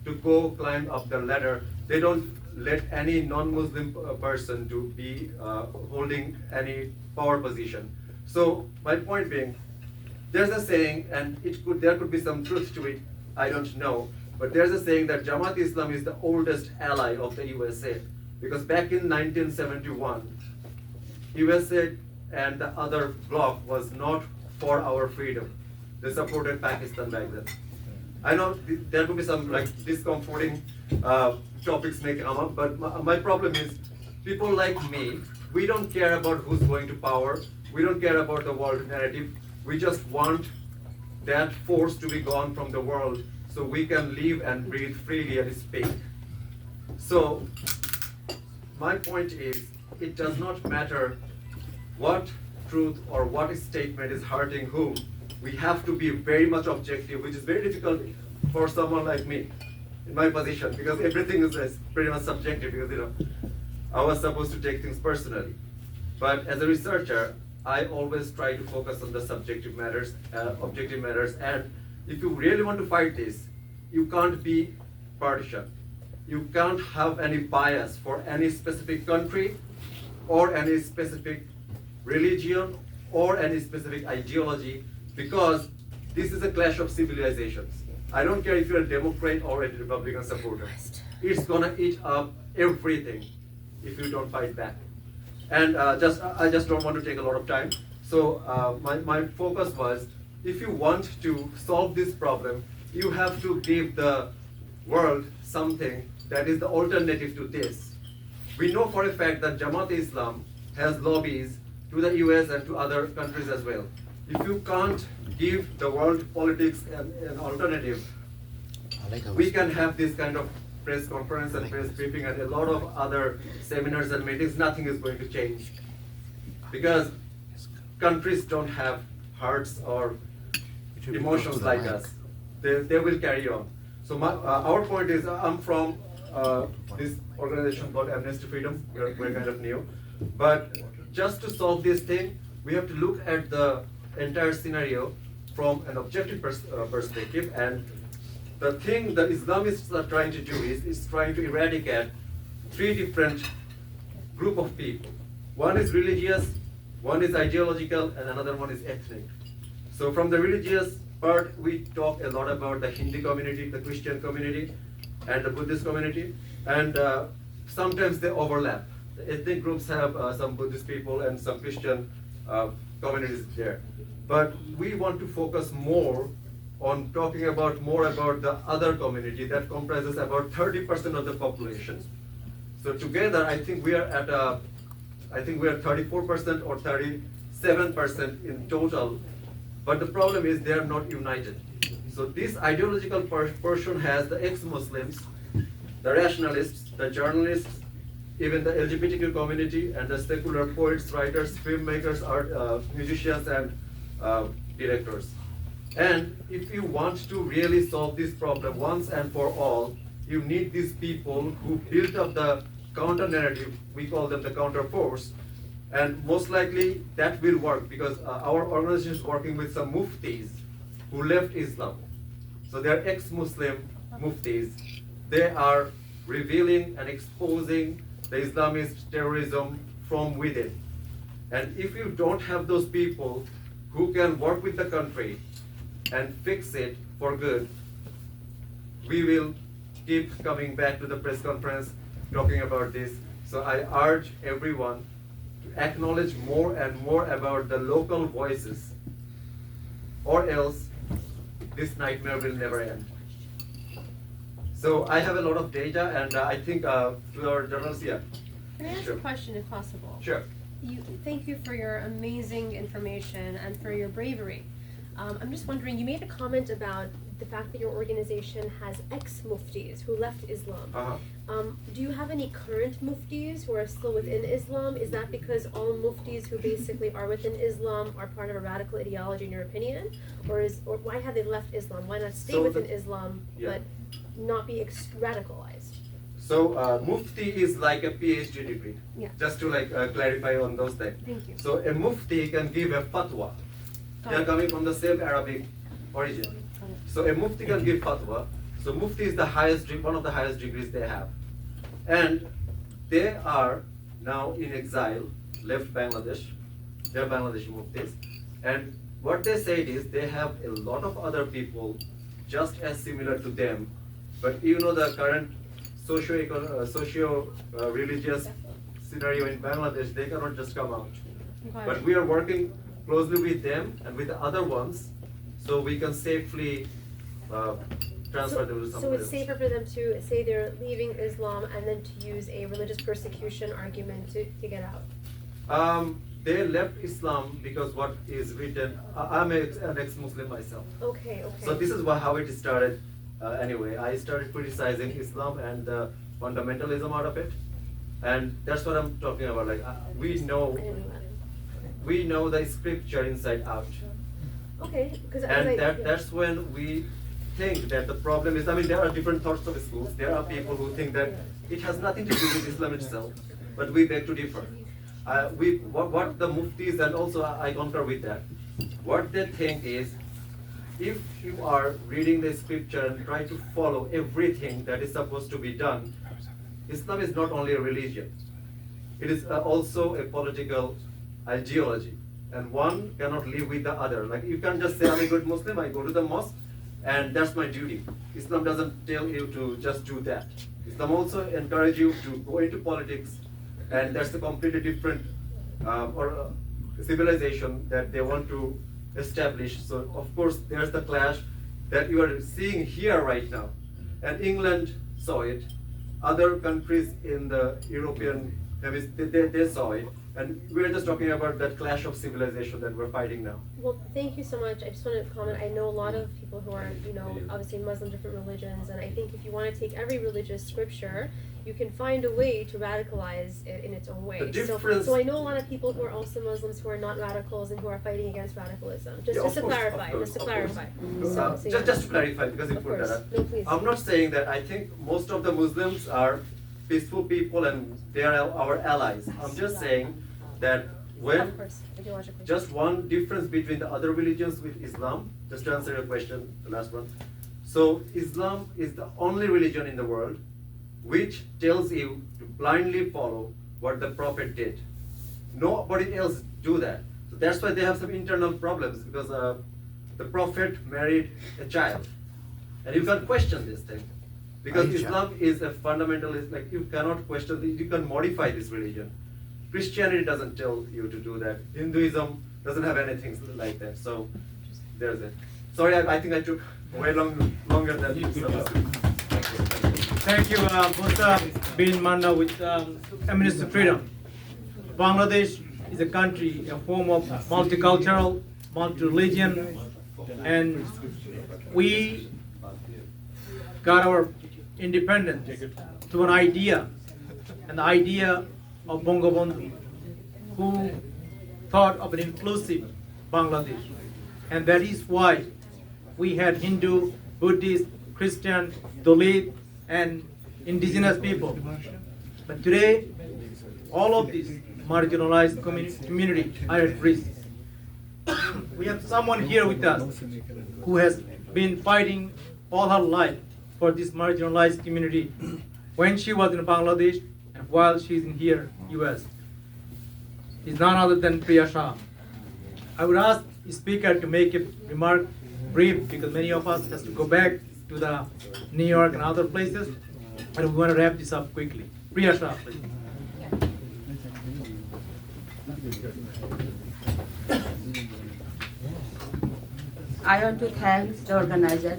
to go climb up the ladder. They don't let any non-Muslim person to be holding any power position. So my point being, there's a saying, and there could be some truth to it, I don't know, but there's a saying that Jamaat Islam is the oldest ally of the USA, because back in 1971, USA and the other bloc was not for our freedom. They supported Pakistan back then. I know there could be some like discomforting topics may come up, but my problem is, people like me, we don't care about who's going to power. We don't care about the world narrative. We just want that force to be gone from the world so we can live and breathe freely and speak. So my point is, it does not matter what truth or what statement is hurting whom. We have to be very much objective, which is very difficult for someone like me in my position, because everything is pretty much subjective, because I was supposed to take things personally. But as a researcher, I always try to focus on the subjective matters, objective matters, and if you really want to fight this, you can't be partisan. You can't have any bias for any specific country or any specific religion or any specific ideology, because this is a clash of civilizations. I don't care if you're a Democrat or a Republican supporter. it's gonna eat up everything if you don't fight back. And I just don't want to take a lot of time. So my focus was, if you want to solve this problem, you have to give the world something that is the alternative to this. We know for a fact that Jamaat-e-Islam has lobbies to the US and to other countries as well. If you can't give the world politics an alternative, we can have this kind of press conference and press briefing and a lot of other seminars and meetings, nothing is going to change. Because countries don't have hearts or emotions like us. They will carry on. So our point is, I'm from this organization called Amnesty Freedom. We're kind of new. But just to solve this thing, we have to look at the entire scenario from an objective perspective. And the thing the Islamists are trying to do is trying to eradicate three different group of people. One is religious, one is ideological, and another one is ethnic. So from the religious part, we talk a lot about the Hindu community, the Christian community, and the Buddhist community. And sometimes they overlap. The ethnic groups have some Buddhist people and some Christian communities there. But we want to focus more on talking more about the other community that comprises about 30% of the population. So together, I think we are at 34% or 37% in total. But the problem is they are not united. So this ideological portion has the ex-Muslims, the rationalists, the journalists, even the LGBTQ community, and the secular poets, writers, filmmakers, art, musicians, and directors. And if you want to really solve this problem once and for all, you need these people who built up the counter narrative. We call them the counter force. And most likely that will work because our organization is working with some muftis who left Islam. So they are ex-Muslim muftis. They are revealing and exposing the Islamist terrorism from within. And if you don't have those people who can work with the country and fix it for good, we will keep coming back to the press conference talking about this. So I urge everyone to acknowledge more and more about the local voices, or else this nightmare will never end. So I have a lot of data, and I think to our journalists, yeah. Can I ask Sure. a question if possible? Sure. Thank you for your amazing information and for your bravery. I'm just wondering, you made a comment about the fact that your organization has ex-muftis who left Islam. Do you have any current muftis who are still within Islam? Is that because all muftis who basically are within Islam are part of a radical ideology in your opinion? Or why have they left Islam? Why not stay So within the- Islam yeah. but not be radicalized? So mufti is like a PhD degree. Yeah. Just to clarify on those things. Thank you. So a mufti can give a fatwa. They are coming from the same Arabic origin. So a mufti can give fatwa. So mufti is the highest, one of the highest degrees they have. And they are now in exile, left Bangladesh. They are Bangladeshi muftis. And what they said is they have a lot of other people just as similar to them. But you know the current socio-religious scenario in Bangladesh, they cannot just come out. Okay. But we are working closely with them and with the other ones, so we can safely transfer them to So somebody it's else. safer for them to say they're leaving Islam and then to use a religious persecution argument to get out. They left Islam because what is written, I'm an ex-Muslim myself. Okay, okay. So this is how it started. Anyway, I started criticizing Islam and the fundamentalism out of it. And that's what I'm talking about. Like we I didn't know that. we know the scripture inside out. Okay, because And that's when we think that the problem is, I mean, there are different thoughts of schools. There are people who think that it has nothing to do with Islam itself, but we beg to differ. What the muftis, and also I concur with that, what they think is, if you are reading the scripture and try to follow everything that is supposed to be done, Islam is not only a religion, it is also a political ideology. And one cannot live with the other. Like you can't just say, I'm a good Muslim, I go to the mosque, and that's my duty. Islam doesn't tell you to just do that. Islam also encourages you to go into politics, and that's a completely different civilization that they want to establish. So of course there's the clash that you are seeing here right now, and England saw it, other countries in the European they saw it, and we're just talking about that clash of civilization that we're fighting now. Well, thank you so much. I just want to comment. I know a lot of people who are, you know, obviously Muslim, different religions, and I think if you want to take every religious scripture, you can find a way to radicalize it in its own way. The difference- So I know a lot of people who are also Muslims who are not radicals and who are fighting against radicalism. Just, Yeah, just to of course, clarify, of course, just to of clarify. course. So yeah. Just to clarify, because you Of put that course. up. No, please. I'm not saying that. I think most of the Muslims are peaceful people and they are our allies. I'm just saying that when Of course, ideologically. just one difference between the other religions with Islam, just to answer your question, the last one. So Islam is the only religion in the world which tells you to blindly follow what the Prophet did. Nobody else do that. So that's why they have some internal problems, because the Prophet married a child. And you can't question this thing. Because Aisha. Islam is a fundamentalist, like you cannot question, you can modify this religion. Christianity doesn't tell you to do that. Hinduism doesn't have anything like that. So there's it. Sorry, I think I took way longer than you. Thank you, Musa bin Manna with Amnesty Freedom. Bangladesh is a country, a form of multicultural, multi-religion, and we got our independence through an idea, and the idea of Bangabandhu, who thought of an inclusive Bangladesh. And that is why we had Hindu, Buddhist, Christian, Dalit, and indigenous people. But today, all of these marginalized community are at risk. We have someone here with us who has been fighting all her life for this marginalized community when she was in Bangladesh and while she's in here, US. Is none other than Priya Shah. I would ask the speaker to make a remark brief, because many of us has to go back to the New York and other places, but we want to wrap this up quickly. Priya Shah, please. I want to thank the organizer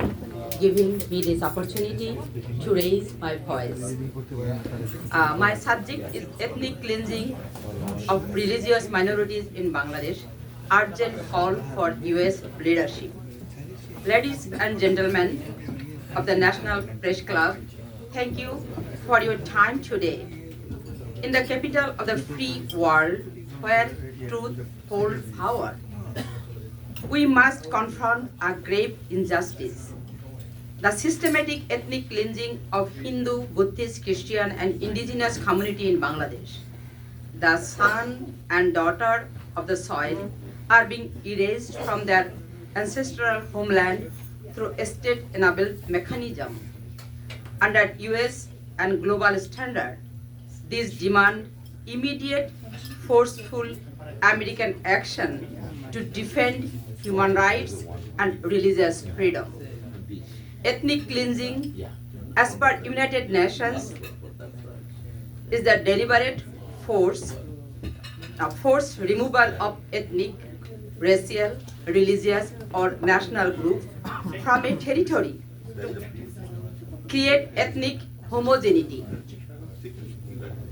giving me this opportunity to raise my voice. My subject is ethnic cleansing of religious minorities in Bangladesh, urgent call for US leadership. Ladies and gentlemen of the National Press Club, thank you for your time today. In the capital of the free world, where truth holds power, we must confront a grave injustice: the systematic ethnic cleansing of Hindu, Buddhist, Christian, and indigenous community in Bangladesh. The son and daughter of the soil are being erased from their ancestral homeland through state-enabled mechanism. Under US and global standards, these demand immediate, forceful American action to defend human rights and religious freedom. Ethnic cleansing, as per United Nations, is the deliberate forced removal of ethnic, racial, religious, or national group from a territory to create ethnic homogeneity.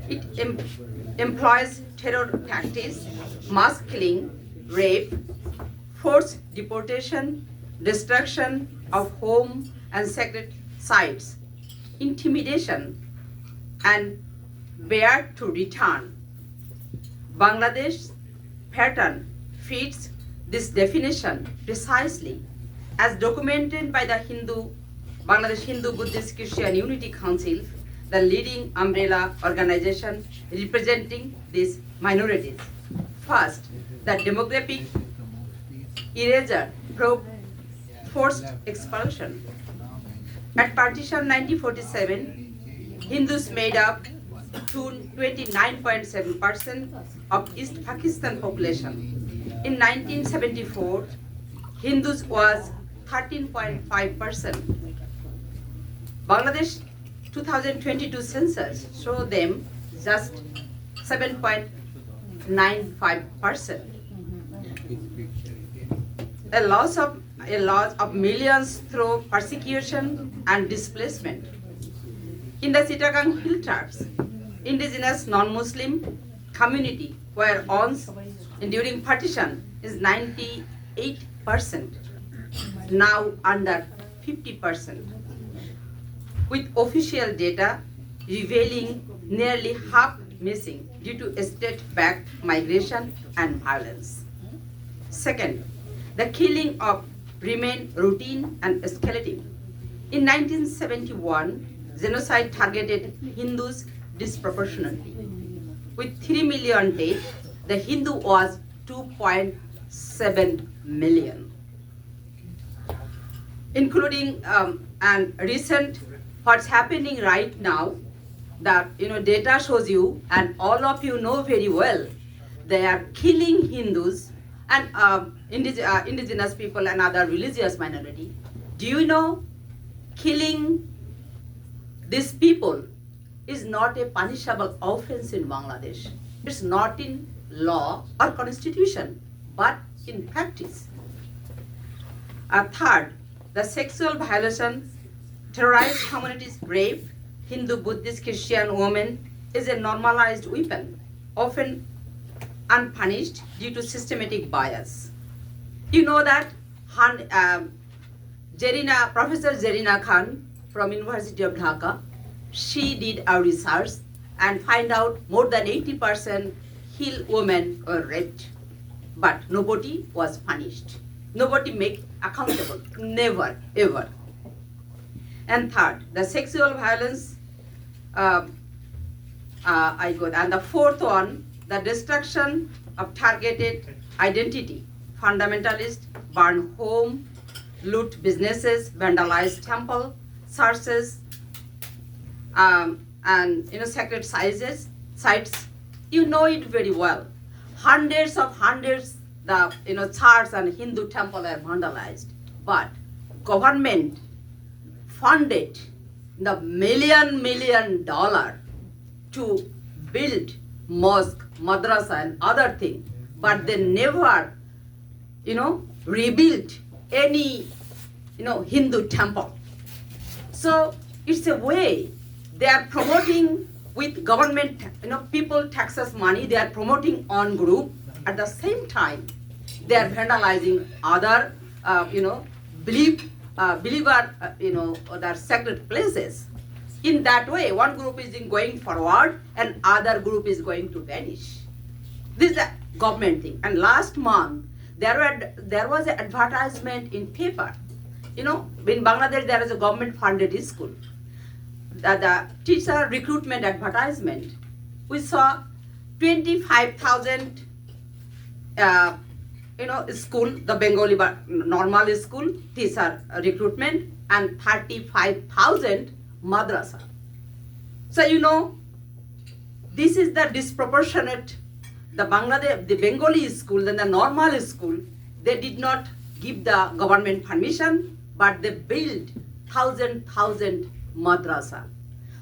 It employs terror tactics, mass killing, rape, forced deportation, destruction of home and sacred sites, intimidation, and bear to return. Bangladesh's pattern fits this definition precisely, as documented by the Bangladesh Hindu Buddhist Christian Unity Council, the leading umbrella organization representing these minorities. First, the demographic erasure through forced expulsion. At partition 1947, Hindus made up to 29.7% of East Pakistan population. In 1974, Hindus was 13.5%. Bangladesh 2022 census show them just 7.95%. A loss of millions through persecution and displacement. In the Chittagong Hill Tribes, indigenous non-Muslim community were once during partition is 98%, now under 50%, with official data revealing nearly half missing due to state-backed migration and violence. Second, the killing of remain routine and escalating. In 1971, genocide targeted Hindus disproportionately. With 3 million dead, the Hindu was 2.7 million. Including and recent what's happening right now, that data shows you, and all of you know very well, they are killing Hindus and indigenous people and other religious minority. Do you know killing these people is not a punishable offense in Bangladesh? It's not in law or constitution, but in practice. Third, the sexual violation, terrorized communities rape, Hindu, Buddhist, Christian women is a normalized weapon, often unpunished due to systematic bias. You know that Professor Zarina Khan from University of Dhaka, she did a research and find out more than 80% Hill women were raped, but nobody was punished. Nobody made accountable, never, ever. And third, the sexual violence, and the fourth one, the destruction of targeted identity, fundamentalist, burn home, loot businesses, vandalize temple, churches, and sacred sites. You know it very well. Hundreds, the church and Hindu temple are vandalized, but government funded the $million to build mosque, madrasa and other things, but they never, rebuilt any, Hindu temple. So it's a way they are promoting with government, people taxes money, they are promoting on group. At the same time, they are vandalizing other, believer, other sacred places. In that way, one group is going forward and other group is going to vanish. This is a government thing. And last month, there was an advertisement in paper. In Bangladesh, there is a government-funded school. The teacher recruitment advertisement, we saw 25,000, school, the Bengali normal school, teacher recruitment, and 35,000 madrasa. So this is the disproportionate, the Bengali school and the normal school, they did not give the government permission, but they built thousand madrasa.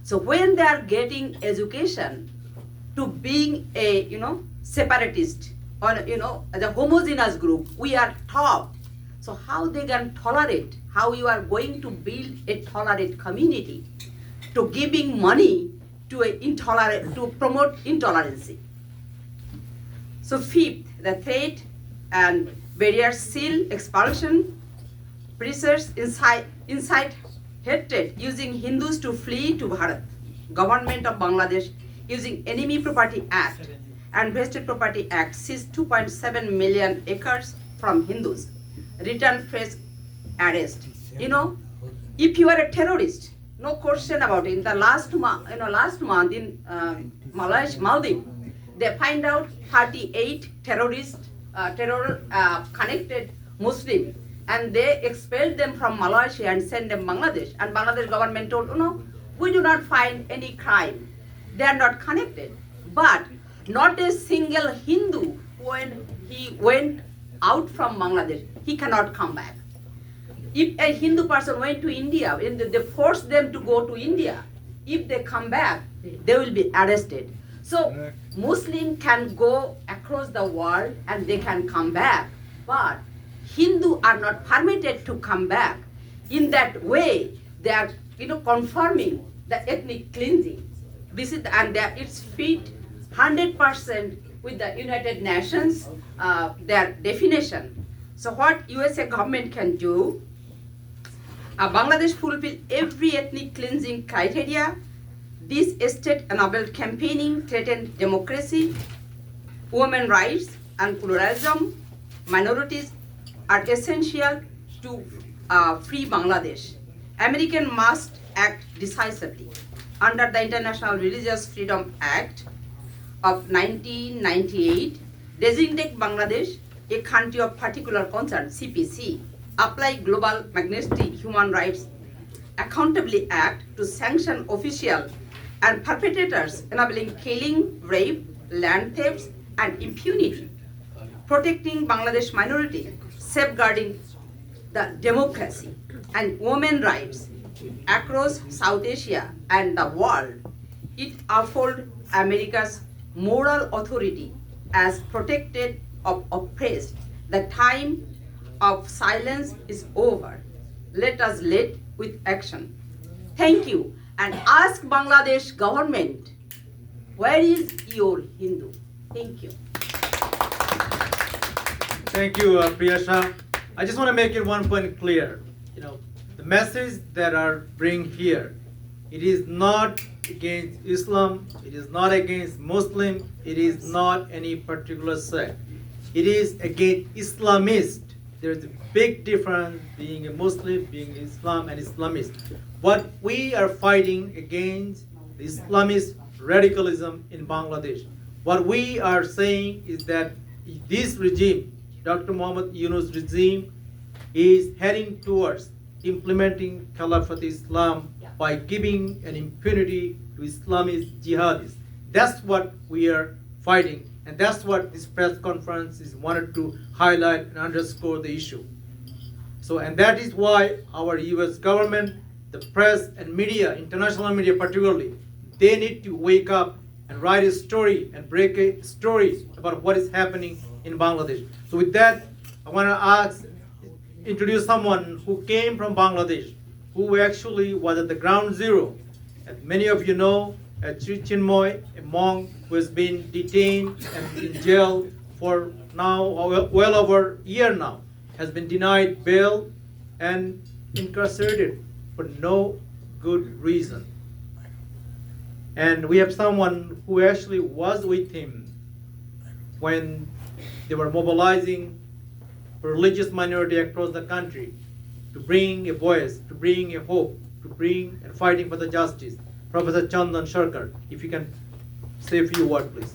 So when they are getting education to being a, separatist or, as a homogeneous group, we are taught. So how they can tolerate, how you are going to build a tolerant community to giving money to to promote intolerance. So fifth, the threat and barrier seal expulsion, pressures incite hatred using Hindus to flee to Bharat. Government of Bangladesh using Enemy Property Act and Vested Property Act seized 2.7 million acres from Hindus. Return fresh arrest. If you are a terrorist, no question about it. In the last month in Malaysia, Maldives, they find out 38 terrorist connected Muslim, and they expelled them from Malaysia and sent them Bangladesh. And Bangladesh government told, we do not find any crime. They are not connected. But not a single Hindu, when he went out from Bangladesh, he cannot come back. If a Hindu person went to India, and they forced them to go to India, if they come back, they will be arrested. So Muslim can go across the world and they can come back, but Hindu are not permitted to come back. In that way, they are confirming the ethnic cleansing. This is it's fit 100% with the United Nations their definition. So what USA government can do? Bangladesh fulfill every ethnic cleansing criteria. This state-enabled campaigning threatened democracy, women's rights, and pluralism. Minorities are essential to free Bangladesh. Americans must act decisively. Under the International Religious Freedom Act of 1998, designate Bangladesh a country of particular concern, CPC, apply Global Magnitsky Human Rights Accountability Act to sanction officials and perpetrators, enabling killing, rape, land thefts, and impunity, protecting Bangladesh minority, safeguarding the democracy and women's rights across South Asia and the world. It upholds America's moral authority as protected of oppressed. The time of silence is over. Let us lead with action. Thank you, and ask Bangladesh government, where is your Hindu? Thank you. Thank you, Priyasha. I just want to make it one point clear. The message that are bring here, it is not against Islam, it is not against Muslim, it is not any particular sect. It is against Islamist. There is a big difference being a Muslim, being Islam, and Islamist. What we are fighting against the Islamist radicalism in Bangladesh. What we are saying is that this regime, Dr. Muhammad Yunus regime, is heading towards implementing Caliphate Islam by giving an impunity to Islamist jihadists. That's what we are fighting, and that's what this press conference is wanted to highlight and underscore the issue. So, and that is why our US government, the press and media, international media particularly, they need to wake up and write a story and break a story about what is happening in Bangladesh. So with that, I want to introduce someone who came from Bangladesh, who actually was at the ground zero. As many of you know, Sri Chinmoy, a monk who has been detained and in jail for now well over a year now, has been denied bail and incarcerated for no good reason. And we have someone who actually was with him when they were mobilizing religious minority across the country to bring a voice, to bring a hope, to bring and fighting for the justice. Professor Chandan Sharkar, if you can say a few words, please.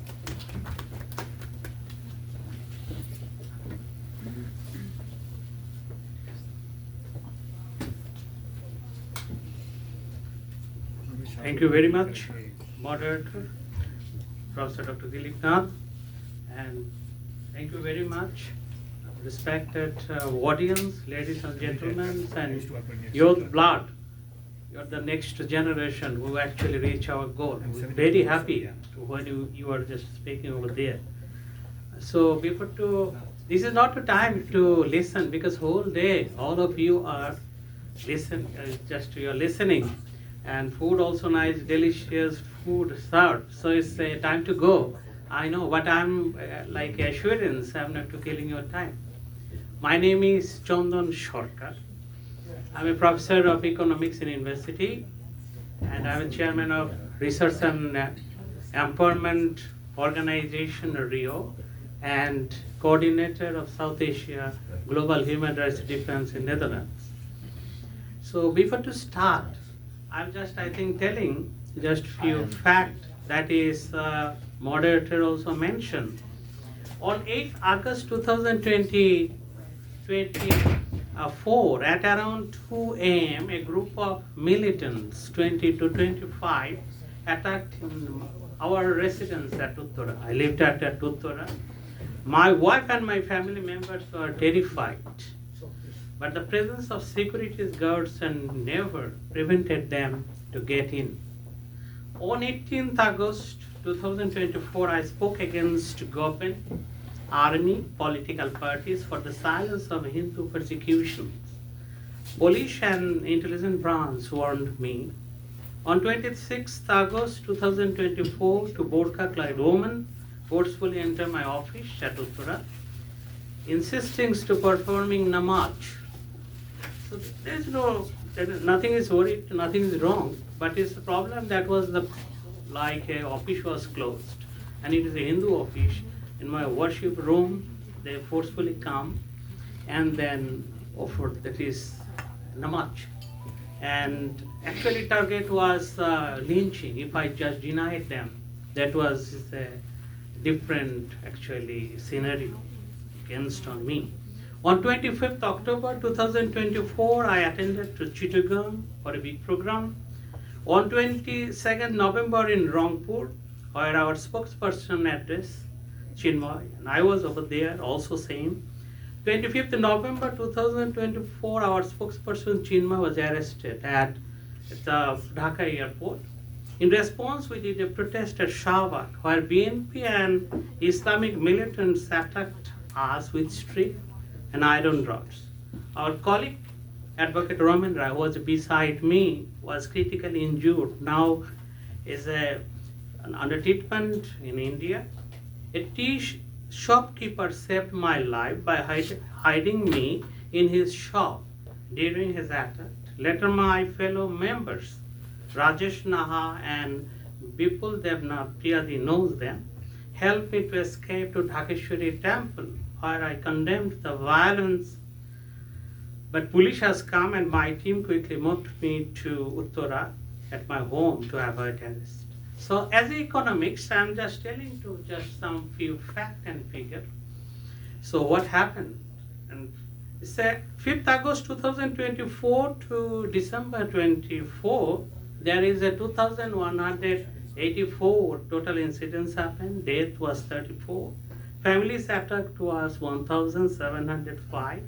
Thank you very much, moderator, Professor Dr. Dilip Nath, and thank you very much, respected audience, ladies and gentlemen, and your blood. You're the next generation who actually reach our goal. We're very happy when you are just speaking over there. So this is not the time to listen, because whole day all of you are you're listening, and food also nice, delicious food served. So it's time to go. I know, but I'm like assurance, I'm not to killing your time. My name is Chandan Sharkar. I'm a professor of economics in university, and I'm a chairman of Research and Empowerment Organization Rio, and coordinator of South Asia Global Human Rights Defense in Netherlands. So before to start, I'm just telling just few facts that is moderator also mentioned. On 8th August 2024, at around 2 a.m., a group of militants, 20 to 25, attacked our residence at Uttara. I lived at Uttara. My wife and my family members were terrified, but the presence of security guards and never prevented them to get in. On 18th August 2024, I spoke against government, army, political parties for the silence of Hindu persecutions. Police and intelligence branch warned me. On 26th August 2024, to Bodka-clad woman forcefully enter my office at Uttara, insisting to performing namaz. So nothing is worried, nothing is wrong, but it's the problem that was like a office was closed, and it is a Hindu office. In my worship room, they forcefully come and then offer, that is namaz. And actually target was lynching if I just denied them. That was a different actually scenario against on me. On 25th October 2024, I attended to Chittagong for a big program. On 22nd November in Rangpur, where our spokesperson addressed Chinmay, and I was over there, also same. 25th November 2024, our spokesperson Chinmay was arrested at the Dhaka airport. In response, we did a protest at Shahbag, where BNP and Islamic militants attacked us with stick and iron rods. Our colleague, Advocate Raman Rai, who was beside me, was critically injured. Now is under treatment in India. A tea shopkeeper saved my life by hiding me in his shop during his attack. Later, my fellow members, Rajesh Naha and Bipul Devnath, Priyadi knows them, helped me to escape to Dhakeshwari temple, where I condemned the violence. But police has come and my team quickly moved me to Uttara at my home to avoid arrest. So as economics, I'm just telling you just some few fact and figure. So what happened? And it's 5th August 2024 to December 24, there is a 2,184 total incidents happened. Death was 34. Families attacked was 1,705.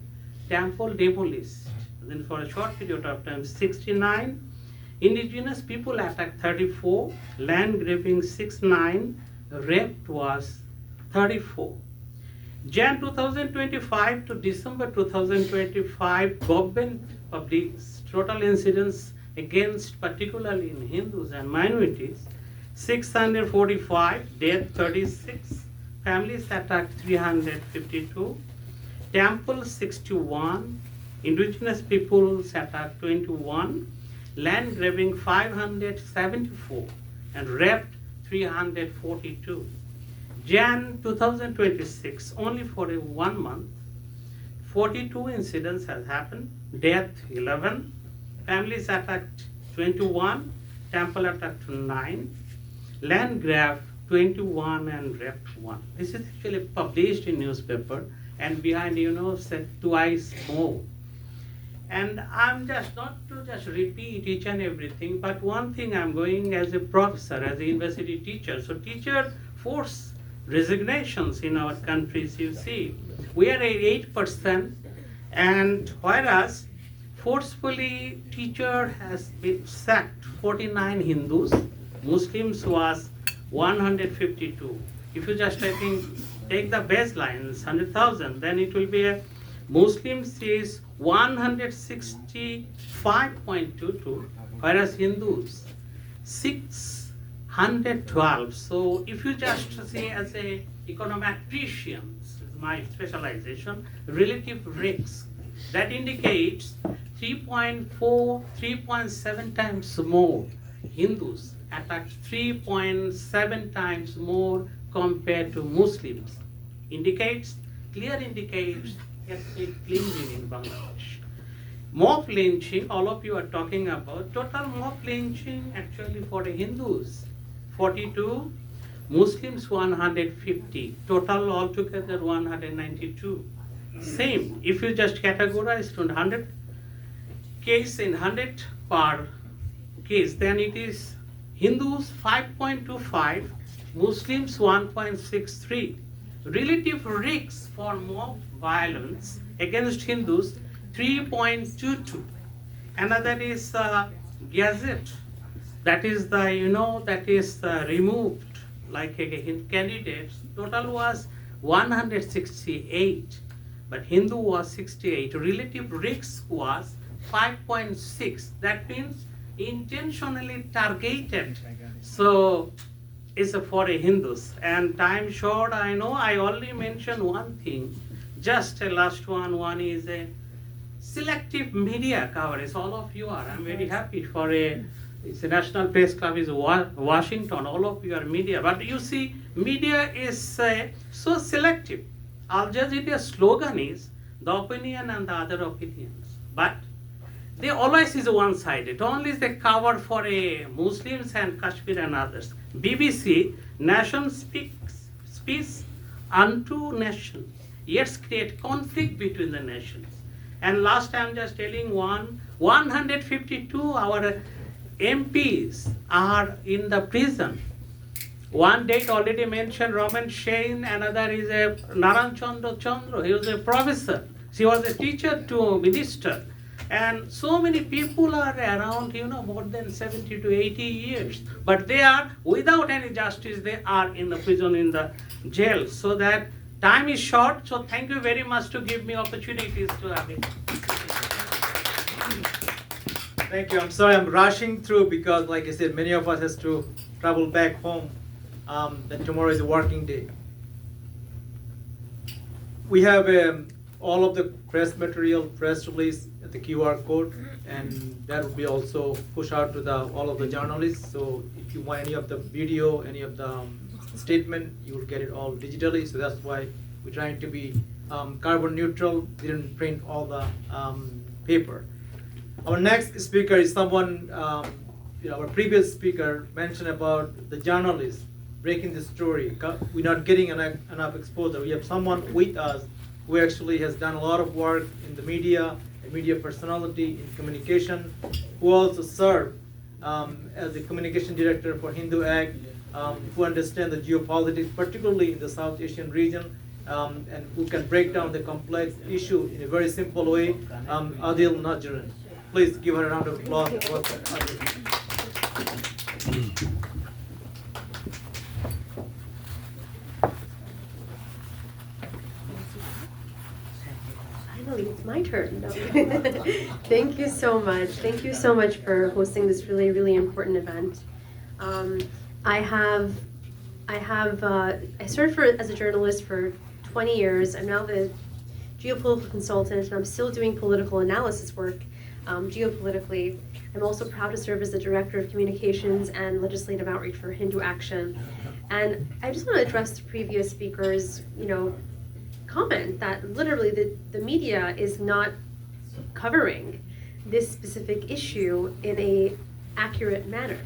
Temple demolished. Then for a short period of time, 69. Indigenous people attacked 34. Land grabbing 69. Rape was 34. Jan 2025 to December 2025, government published total incidents against particularly in Hindus and minorities, 645, death 36, families attacked 352, temple 61, indigenous peoples attacked 21, land grabbing 574, and raped 342. Jan 2026, only for 1 month, 42 incidents has happened, death 11, families attacked 21, temple attacked 9, land grab 21 and raped 1. This is actually published in newspaper and behind said twice more. And I'm just not to just repeat each and everything, but one thing I'm going as a professor, as a university teacher. So teacher force resignations in our countries, you see. We are at 8%, and whereas forcefully teacher has been sacked 49 Hindus, Muslims was 152. If you just take the baselines, 100,000, then it will be a Muslims is 165.22, whereas Hindus 612. So if you just see as a econometrician, my specialization, relative risk, that indicates 3.7 times more Hindus attacked 3.7 times more compared to Muslims. Clear indicates ethnic cleansing in Bangladesh. Mob lynching, all of you are talking about, total mob lynching actually for the Hindus, 42, Muslims 150, total altogether 192. Same, if you just categorize to 100 case in 100 per case, then it is Hindus 5.25, Muslims 1.63. Relative risks for mob violence against Hindus 3.22. Another is Gazette that is removed like a candidates. Total was 168, but Hindu was 68. Relative risk was 5.6. That means intentionally targeted. So it's for a Hindus. And time short, I know I only mentioned one thing. Just a last one. One is a selective media coverage. All of you are. I'm very happy for it's a National Press Club is Washington. All of you are media. But you see, media is so selective. Al Jazeera's slogan is the opinion and the other opinions. But they always is one-sided. Only they cover for a Muslims and Kashmir and others. BBC, nation speaks unto nation, yet create conflict between the nations. And last time just telling 152 our MPs are in the prison. One date already mentioned, Raman Shein, another is a Naran Chandra, he was a professor. She was a teacher to minister. And so many people are around, more than 70 to 80 years. But they are, without any justice, they are in the prison, in the jail. So that time is short, so thank you very much to give me opportunities to have it. Thank you. I'm sorry I'm rushing through because, like I said, many of us has to travel back home. Then tomorrow is a working day. We have all of the press material, press release at the QR code, and that will be also pushed out to all of the journalists. So if you want any of the video, any of the statement, you will get it all digitally. So that's why we're trying to be carbon neutral. We didn't print all the paper. Our next speaker is someone, our previous speaker mentioned about the journalists breaking the story. We're not getting enough exposure. We have someone with us who actually has done a lot of work in the media, a media personality in communication, who also served as the communication director for Hindu Ag, who understand the geopolitics, particularly in the South Asian region, and who can break down the complex issue in a very simple way, Adil Najran. Please give her a round of applause. Finally, it's my turn. No. Thank you so much. Thank you so much for hosting this really, really important event. I served as a journalist for 20 years. I'm now the geopolitical consultant, and I'm still doing political analysis work geopolitically. I'm also proud to serve as the Director of Communications and Legislative Outreach for Hindu Action. And I just want to address the previous speaker's, comment that literally the media is not covering this specific issue in a accurate manner.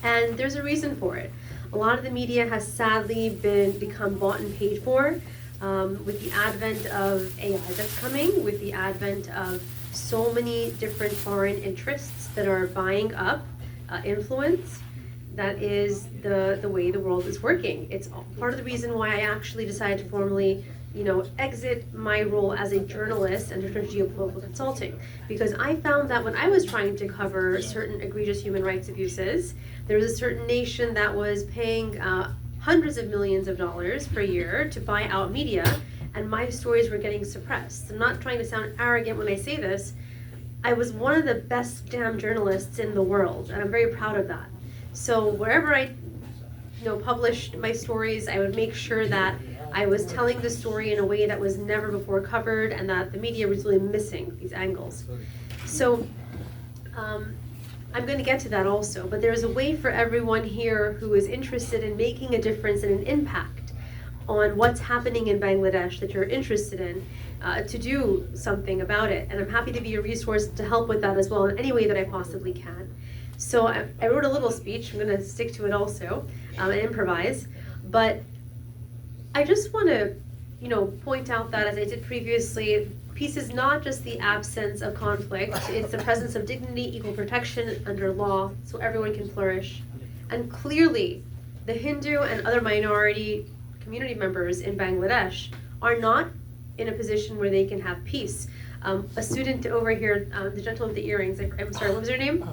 And there's a reason for it. A lot of the media has sadly become bought and paid for with the advent of AI that's coming, with the advent of so many different foreign interests that are buying up influence. That is the way the world is working. It's part of the reason why I actually decided to formally exit my role as a journalist and return to geopolitical consulting, because I found that when I was trying to cover certain egregious human rights abuses, there was a certain nation that was paying hundreds of millions of dollars per year to buy out media, and my stories were getting suppressed. I'm not trying to sound arrogant when I say this. I was one of the best damn journalists in the world, and I'm very proud of that. So wherever I published my stories, I would make sure that I was telling the story in a way that was never before covered, and that the media was really missing these angles. So I'm going to get to that also, but there's a way for everyone here who is interested in making a difference and an impact on what's happening in Bangladesh that you're interested in to do something about it. And I'm happy to be a resource to help with that as well in any way that I possibly can. So I wrote a little speech. I'm going to stick to it also and improvise. But I just want to, point out that, as I did previously, peace is not just the absence of conflict. It's the presence of dignity, equal protection under law, so everyone can flourish. And clearly, the Hindu and other minority community members in Bangladesh are not in a position where they can have peace. A student over here, the gentleman with the earrings, I'm sorry, what was your name?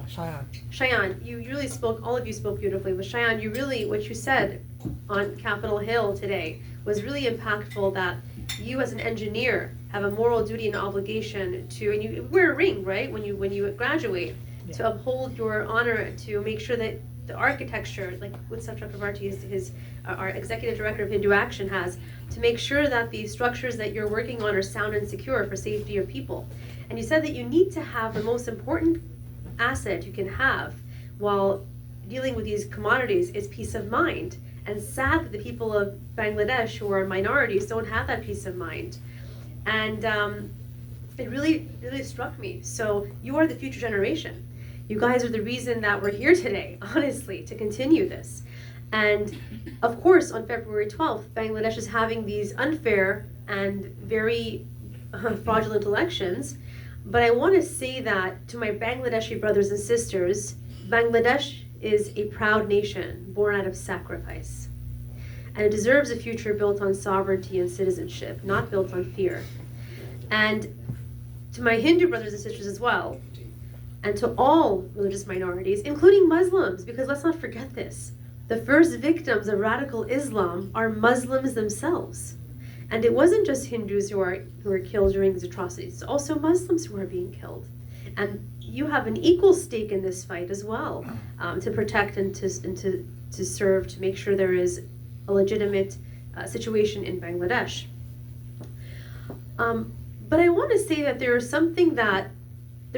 Cheyenne, you really spoke, all of you spoke beautifully, but Cheyenne, you really, what you said on Capitol Hill today was really impactful, that you as an engineer have a moral duty and obligation to, and you wear a ring, right, when you graduate, to uphold your honor, to make sure that the architecture, like Utsav Chakravarti, our executive director of Hindu Action, has, to make sure that the structures that you're working on are sound and secure for safety of people. And you said that you need to have the most important asset you can have while dealing with these commodities is peace of mind. And sad that the people of Bangladesh, who are minorities, don't have that peace of mind. And it really, really struck me. So you are the future generation. You guys are the reason that we're here today, honestly, to continue this. And of course, on February 12th, Bangladesh is having these unfair and very fraudulent elections. But I want to say that to my Bangladeshi brothers and sisters, Bangladesh is a proud nation born out of sacrifice. And it deserves a future built on sovereignty and citizenship, not built on fear. And to my Hindu brothers and sisters as well, and to all religious minorities, including Muslims, because let's not forget this. The first victims of radical Islam are Muslims themselves. And it wasn't just Hindus who were killed during these atrocities, it's also Muslims who are being killed. And you have an equal stake in this fight as well, to protect and to serve, to make sure there is a legitimate situation in Bangladesh. But I want to say that there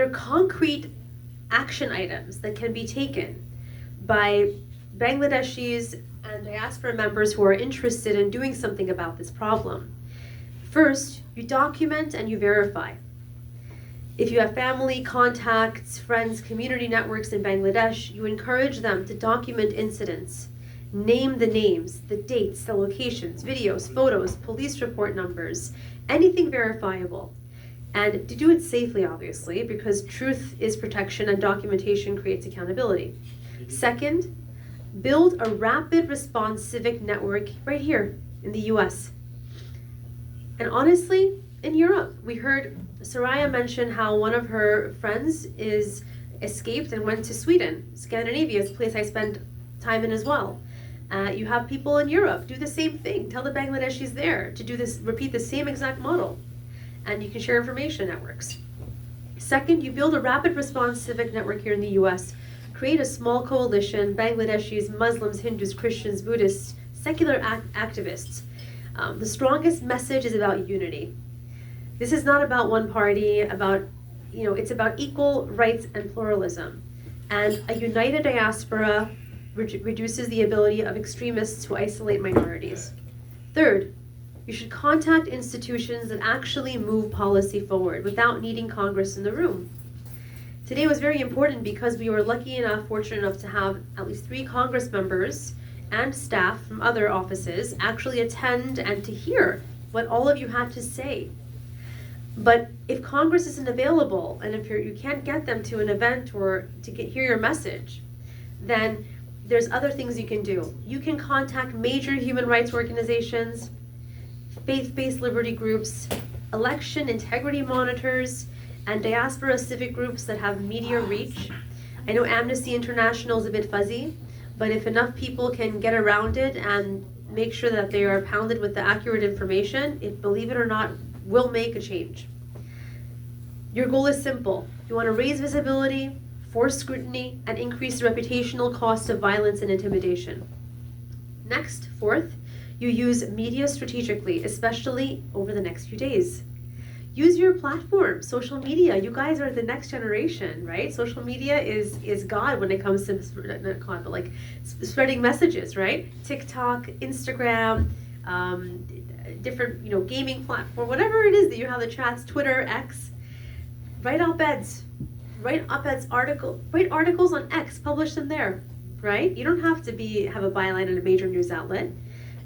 are concrete action items that can be taken by Bangladeshis and diaspora members who are interested in doing something about this problem. First, you document and you verify. If you have family, contacts, friends, community networks in Bangladesh, you encourage them to document incidents. Name the names, the dates, the locations, videos, photos, police report numbers, anything verifiable. And to do it safely, obviously, because truth is protection and documentation creates accountability. Second, build a rapid response civic network right here in the US. And honestly, in Europe, we heard Soraya mention how one of her friends is escaped and went to Sweden. Scandinavia is a place I spend time in as well. You have people in Europe do the same thing. Tell the Bangladeshis there to do this, repeat the same exact model. And you can share information networks. Second, you build a rapid response civic network here in the US. Create a small coalition, Bangladeshis, Muslims, Hindus, Christians, Buddhists, secular activists. The strongest message is about unity. This is not about one party, it's about equal rights and pluralism. And a united diaspora reduces the ability of extremists to isolate minorities. Third, you should contact institutions that actually move policy forward without needing Congress in the room. Today was very important because we were fortunate enough to have at least 3 Congress members and staff from other offices actually attend and to hear what all of you had to say. But if Congress isn't available, and if you can't get them to an event or to hear your message, then there's other things you can do. You can contact major human rights organizations, faith-based liberty groups, election integrity monitors, and diaspora civic groups that have media reach. I know Amnesty International is a bit fuzzy, but if enough people can get around it and make sure that they are pounded with the accurate information, it, believe it or not, will make a change. Your goal is simple. You want to raise visibility, force scrutiny, and increase the reputational cost of violence and intimidation. Next, fourth, you use media strategically, especially over the next few days. Use your platform, social media. You guys are the next generation, right? Social media is God when it comes to, not God, but like spreading messages, right? TikTok, Instagram, different, gaming platform, whatever it is that you have the chats, Twitter, X. Write op-eds. Write op-eds, write articles on X, publish them there, right? You don't have to have a byline in a major news outlet.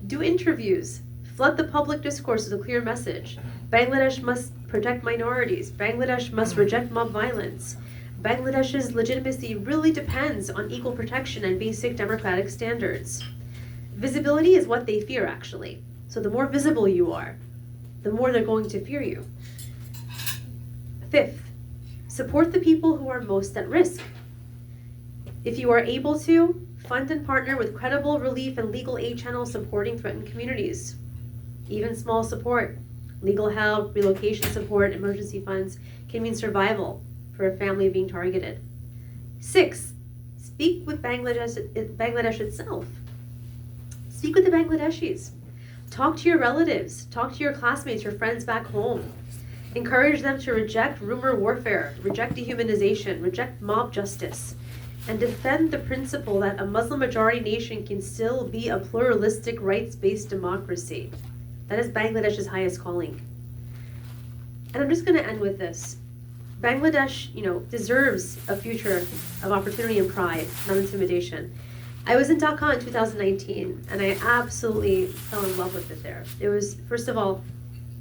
Do interviews. Flood the public discourse with a clear message. Bangladesh must protect minorities. Bangladesh must reject mob violence. Bangladesh's legitimacy really depends on equal protection and basic democratic standards. Visibility is what they fear, actually. So the more visible you are, the more they're going to fear you. Fifth, support the people who are most at risk. If you are able to, fund and partner with credible relief and legal aid channels supporting threatened communities. Even small support, legal help, relocation support, emergency funds can mean survival for a family being targeted. 6, speak with Bangladesh itself. Speak with the Bangladeshis. Talk to your relatives, talk to your classmates, your friends back home. Encourage them to reject rumor warfare, reject dehumanization, reject mob justice, and defend the principle that a Muslim-majority nation can still be a pluralistic, rights-based democracy. That is Bangladesh's highest calling. And I'm just going to end with this. Bangladesh, deserves a future of opportunity and pride, not intimidation. I was in Dhaka in 2019, and I absolutely fell in love with it there. It was, first of all,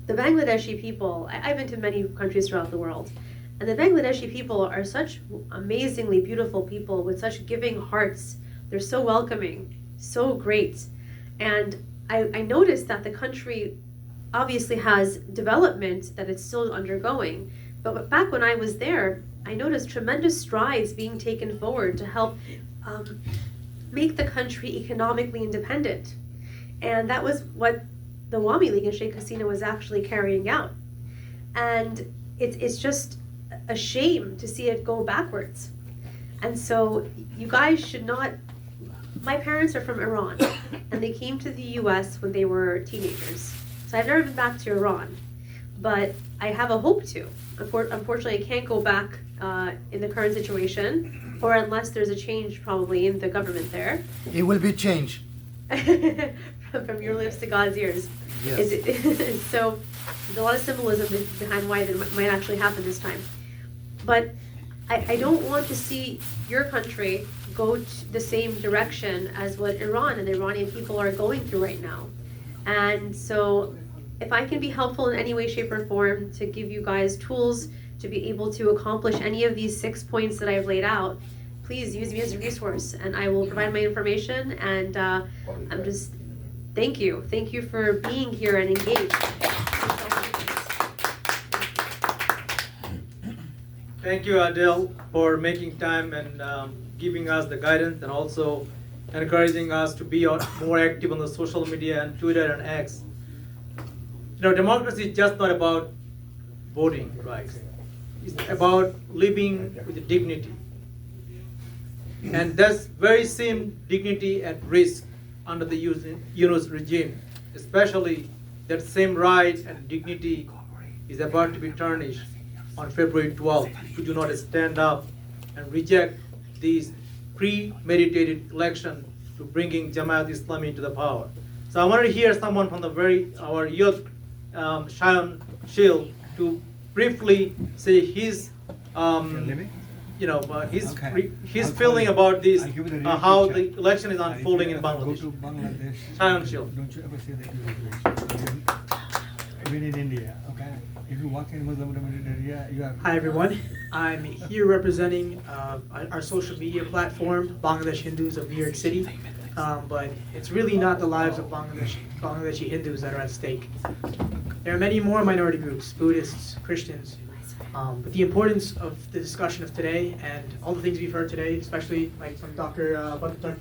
the Bangladeshi people. I've been to many countries throughout the world, and the Bangladeshi people are such amazingly beautiful people with such giving hearts. They're so welcoming, so great. And I noticed that the country obviously has development that it's still undergoing. But back when I was there, I noticed tremendous strides being taken forward to help make the country economically independent. And that was what the Awami League in Sheikh Hasina was actually carrying out. And it's just a shame to see it go backwards. And so you guys should not, my parents are from Iran, and they came to the US when they were teenagers. So I've never been back to Iran, but I have a hope to. Unfortunately, I can't go back in the current situation, or unless there's a change probably in the government there. It will be changed. From your lips to God's ears. Yes. So there's a lot of symbolism behind why that might actually happen this time. But I don't want to see your country go the same direction as what Iran and the Iranian people are going through right now. And so if I can be helpful in any way, shape, or form to give you guys tools to be able to accomplish any of these 6 points that I've laid out, please use me as a resource, and I will provide my information. And I'm just, thank you. Thank you for being here and engaged. Thank you, Adele, for making time and giving us the guidance, and also encouraging us to be more active on the social media and Twitter and X. Democracy is just not about voting rights. It's about living with dignity. And that's very same dignity at risk under the Yunus regime. Especially that same right and dignity is about to be tarnished on February 12th if we do not stand up and reject these premeditated election to bringing Jamaat Islami into the power. So I wanted to hear someone from our youth, Shayan Shil, to briefly say his his feeling about this, how the election is unfolding in Bangladesh. Don't you ever say that you're in India, okay? If you walk in Muslim-dominated area, you have... Hi everyone, I'm here representing our social media platform, Bangladesh Hindus of New York City. But it's really not the lives of Bangladeshi Hindus that are at stake. There are many more minority groups, Buddhists, Christians. But the importance of the discussion of today and all the things we've heard today, especially like from Dr.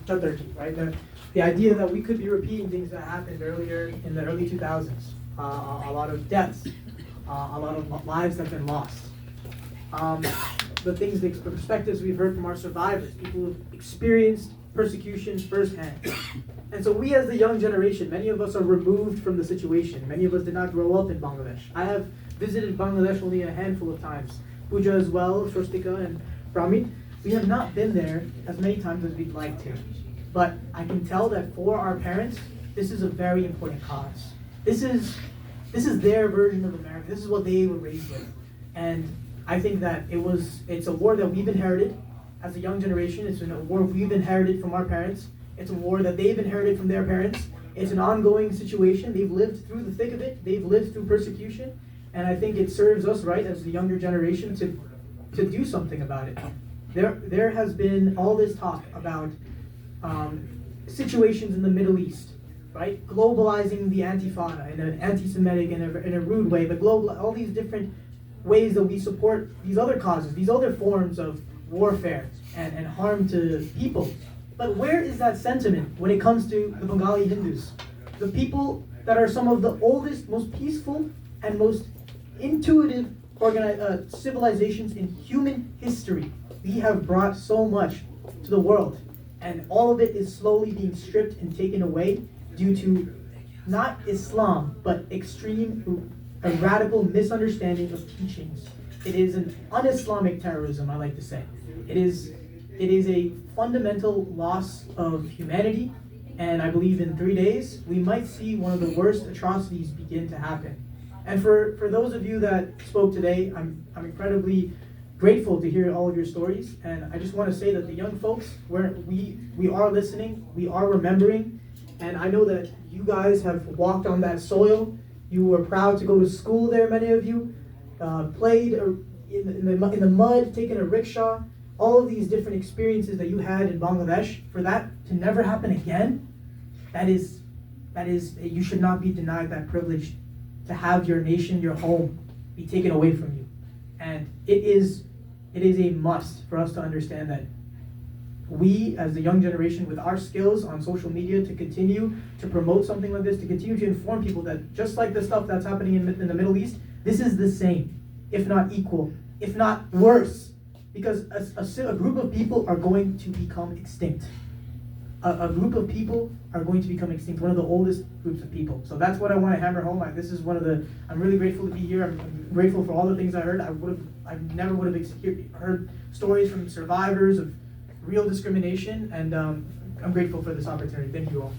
Chatterjee, right? The idea that we could be repeating things that happened earlier in the early 2000s. A lot of deaths, a lot of lives have been lost. The perspectives we've heard from our survivors, people who've experienced persecution firsthand. And so we as the young generation, many of us are removed from the situation. Many of us did not grow up in Bangladesh. I have visited Bangladesh only a handful of times. Puja as well, Swastika and Brahmin. We have not been there as many times as we'd like to. But I can tell that for our parents, this is a very important cause. This is their version of America. This is what they were raised with. And I think that it's a war that we've inherited as a young generation. It's a war we've inherited from our parents. It's a war that they've inherited from their parents. It's an ongoing situation. They've lived through the thick of it. They've lived through persecution. And I think it serves us right as the younger generation to do something about it. There has been all this talk about situations in the Middle East, right? Globalizing the Antifada in an anti-Semitic, in a rude way, but all these different ways that we support these other causes, these other forms of warfare and harm to people. But where is that sentiment when it comes to the Bengali Hindus? The people that are some of the oldest, most peaceful, and most intuitive civilizations in human history. We have brought so much to the world, and all of it is slowly being stripped and taken away due to not Islam, but extreme, a radical misunderstanding of teachings. It is an un-Islamic terrorism, I like to say. It is a fundamental loss of humanity, and I believe in 3 days, we might see one of the worst atrocities begin to happen. And for those of you that spoke today, I'm incredibly grateful to hear all of your stories, and I just want to say that the young folks, we are listening, we are remembering, and I know that you guys have walked on that soil. You were proud to go to school there, many of you, played in the mud, taken a rickshaw, all of these different experiences that you had in Bangladesh. For that to never happen again, that is, you should not be denied that privilege to have your nation, your home, be taken away from you. And it is a must for us to understand that we, as the young generation, with our skills on social media, to continue to promote something like this, to continue to inform people that just like the stuff that's happening in the Middle East, this is the same, if not equal, if not worse, because a group of people are going to become extinct. A group of people are going to become extinct, one of the oldest groups of people. So that's what I want to hammer home. I'm really grateful to be here. I'm grateful for all the things I heard. I never would have heard stories from survivors of real discrimination, and I'm grateful for this opportunity. Thank you all.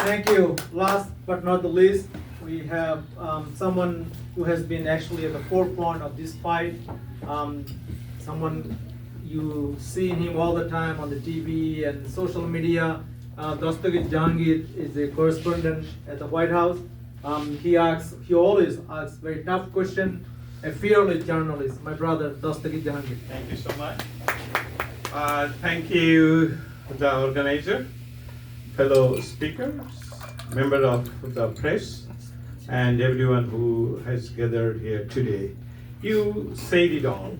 Thank you. Last but not the least, we have someone who has been actually at the forefront of this fight. Someone you see him all the time on the TV and social media. Dastagir Jahangir is a correspondent at the White House. He always asks very tough questions. A fearless journalist, my brother Dastagir Jahangir. Thank you so much. Thank you, the organizer, fellow speakers, member of the press, and everyone who has gathered here today. You said it all.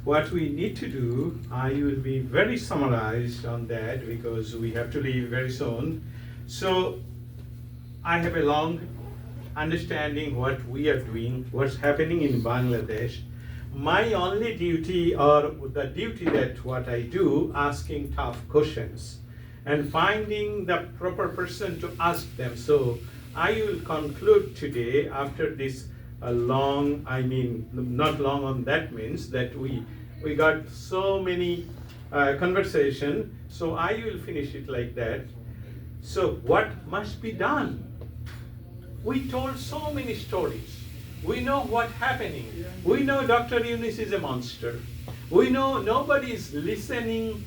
What we need to do, I will be very summarized on that because we have to leave very soon. So I have a long understanding what we are doing, what's happening in Bangladesh. My only duty, or the duty that what I do, asking tough questions and finding the proper person to ask them. So I will conclude today after this long, not long on that means that we got so many conversation, so I will finish it like that. So what must be done? We told so many stories. We know what's happening. We know Dr. Yunus is a monster. We know nobody is listening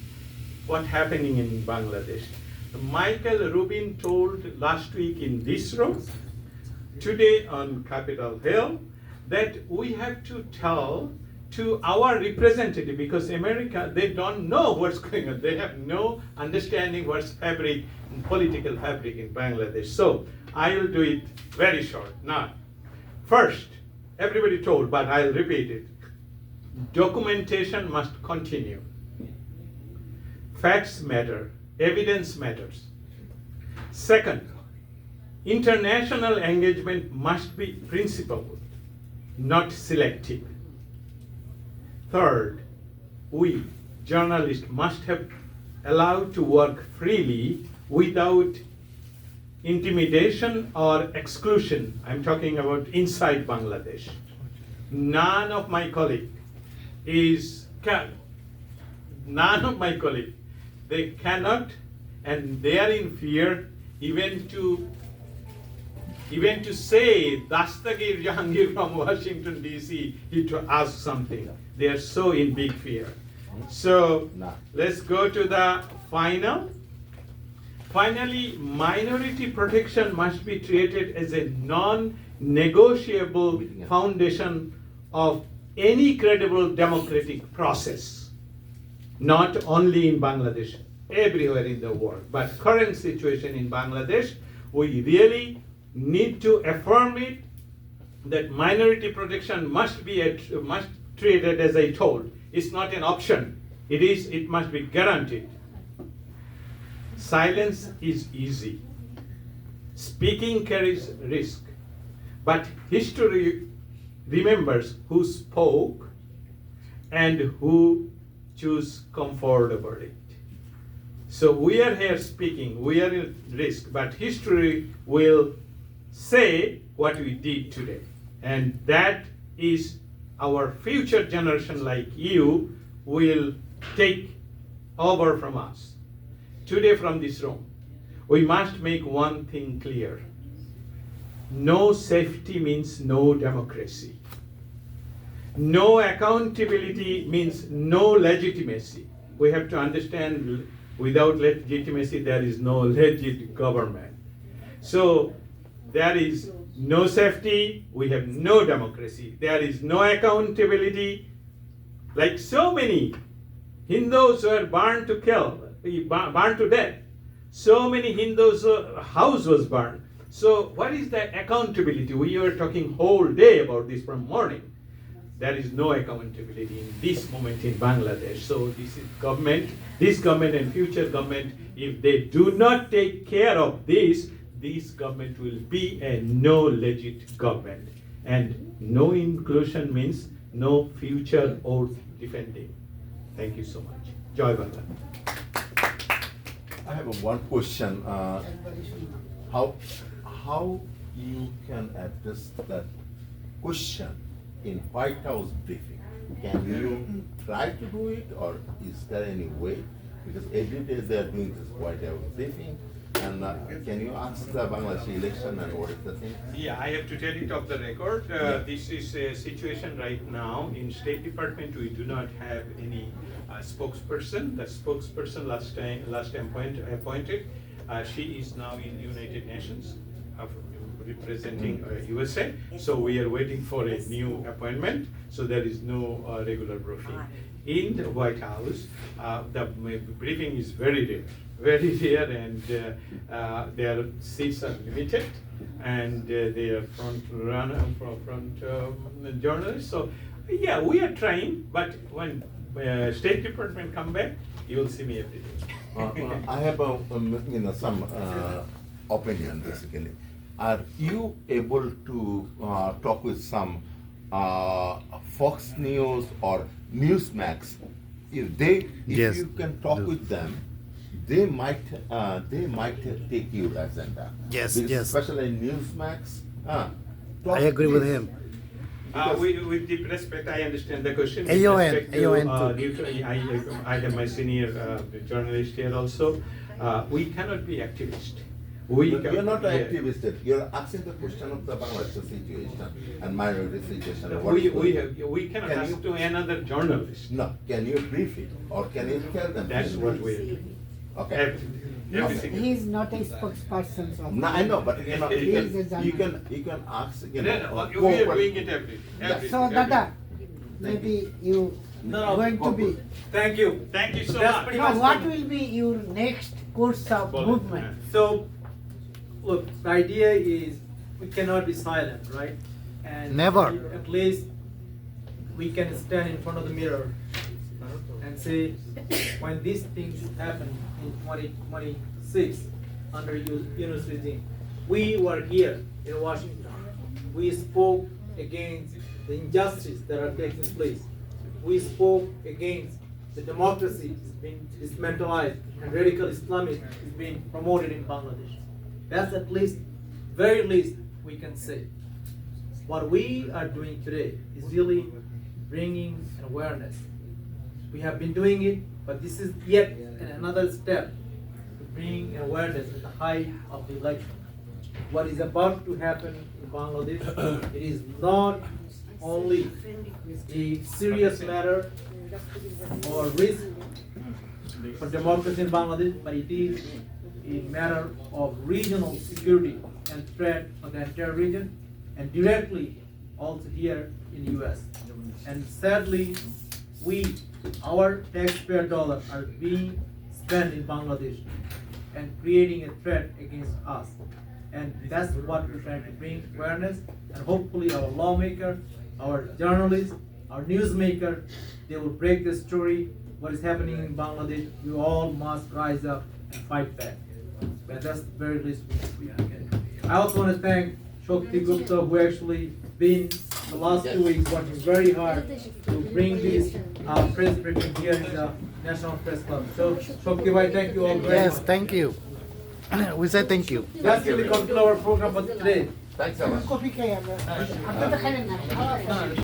what's happening in Bangladesh. Michael Rubin told last week in this room, today on Capitol Hill, that we have to tell to our representative, because America, they don't know what's going on. They have no understanding what's fabric, political fabric in Bangladesh. So I will do it very short. Now, first, everybody told, but I'll repeat it. Documentation must continue. Facts matter. Evidence matters. Second, international engagement must be principled, not selective. Third, we, journalists, must have allowed to work freely without intimidation or exclusion. I'm talking about inside Bangladesh. None of my colleagues, they cannot, and they are in fear even to say Dastagir Jahangir from Washington DC, he to ask something. They are so in big fear. So let's go to the final. Finally, minority protection must be treated as a non-negotiable foundation of any credible democratic process, not only in Bangladesh, everywhere in the world. But current situation in Bangladesh, we really need to affirm it that minority protection must be treated as I told. It's not an option. It must be guaranteed. Silence is easy. Speaking carries risk. But history remembers who spoke and who chose comfort over it. So we are here speaking, we are at risk, but history will say what we did today. And that is our future generation like you will take over from us. Today from this room, we must make one thing clear. No safety means no democracy. No accountability means no legitimacy. We have to understand without legitimacy there is no legit government. So there is no safety, we have no democracy. There is no accountability. Like so many Hindus were burned to death. So many Hindus' house was burned. So what is the accountability? We were talking whole day about this from morning. There is no accountability in this moment in Bangladesh. So this government and future government, if they do not take care of this government will be a no legit government. And no inclusion means no future or defending. Thank you so much. Joy Bangla. I have one question. How you can address that question in White House briefing? Can you try to do it, or is there any way? Because every day they are doing this White House briefing, and can you ask the Bangladesh election and what is the thing? Yeah, I have to tell it off the record. This is a situation right now in State Department. We do not have any spokesperson. The spokesperson last time appointed, she is now in United Nations representing USA. So we are waiting for a new appointment. So there is no regular briefing. In the White House, the briefing is very rare, and their seats are limited, and they are front journalists. So yeah, we are trying, but when State Department come back, you will see me every day. I have some opinion basically. Are you able to talk with some Fox News or Newsmax? If you can talk with them, they might take your agenda. Yes, because yes. Especially Newsmax. I agree with him. With deep respect, I understand the question. AON I have my senior journalist here also. We cannot be activists. You're not an activist. You're asking the question of the Bangladesh situation and minority situation. We cannot ask to another journalist. No. Can you brief it, or can you tell them? That's what we're doing. Okay. Everything. He's not a spokesperson. So No, I know, but He is a you can ask. We are doing it every So, Dada, maybe you going to be. Thank you. Thank you so That's much. pretty Now, much what the- will be your next course of movement? So, look, the idea is we cannot be silent, right? And Never. At least we can stand in front of the mirror and say, when these things happen in 2026 under Yunus regime, we were here in Washington. We spoke against the injustice that are taking place. We spoke against the democracy is being dismantled and radical Islamism is being promoted in Bangladesh. That's at least, very least, we can say. What we are doing today is really bringing an awareness. We have been doing it, but this is yet another step to bring awareness at the height of the election. What is about to happen in Bangladesh, it is not only a serious matter or risk for democracy in Bangladesh, but it is a matter of regional security and threat for the entire region, and directly also here in the US. And sadly, our taxpayer dollars are being spent in Bangladesh and creating a threat against us. And that's what we're trying to bring awareness, and hopefully our lawmaker, our journalists, our newsmaker, they will break the story, what is happening in Bangladesh. We all must rise up and fight back. But that's the very least we can do. I also want to thank Shokti Gupta, who actually been the last 2 weeks working very hard to bring this press briefing here in the National Press Club. So Shokti bhai, thank you all very Yes, much. thank you. We say thank you. That's really conclude our program for today. Thanks a lot. Coffee খাই আমরা আপনারা খাইলেন না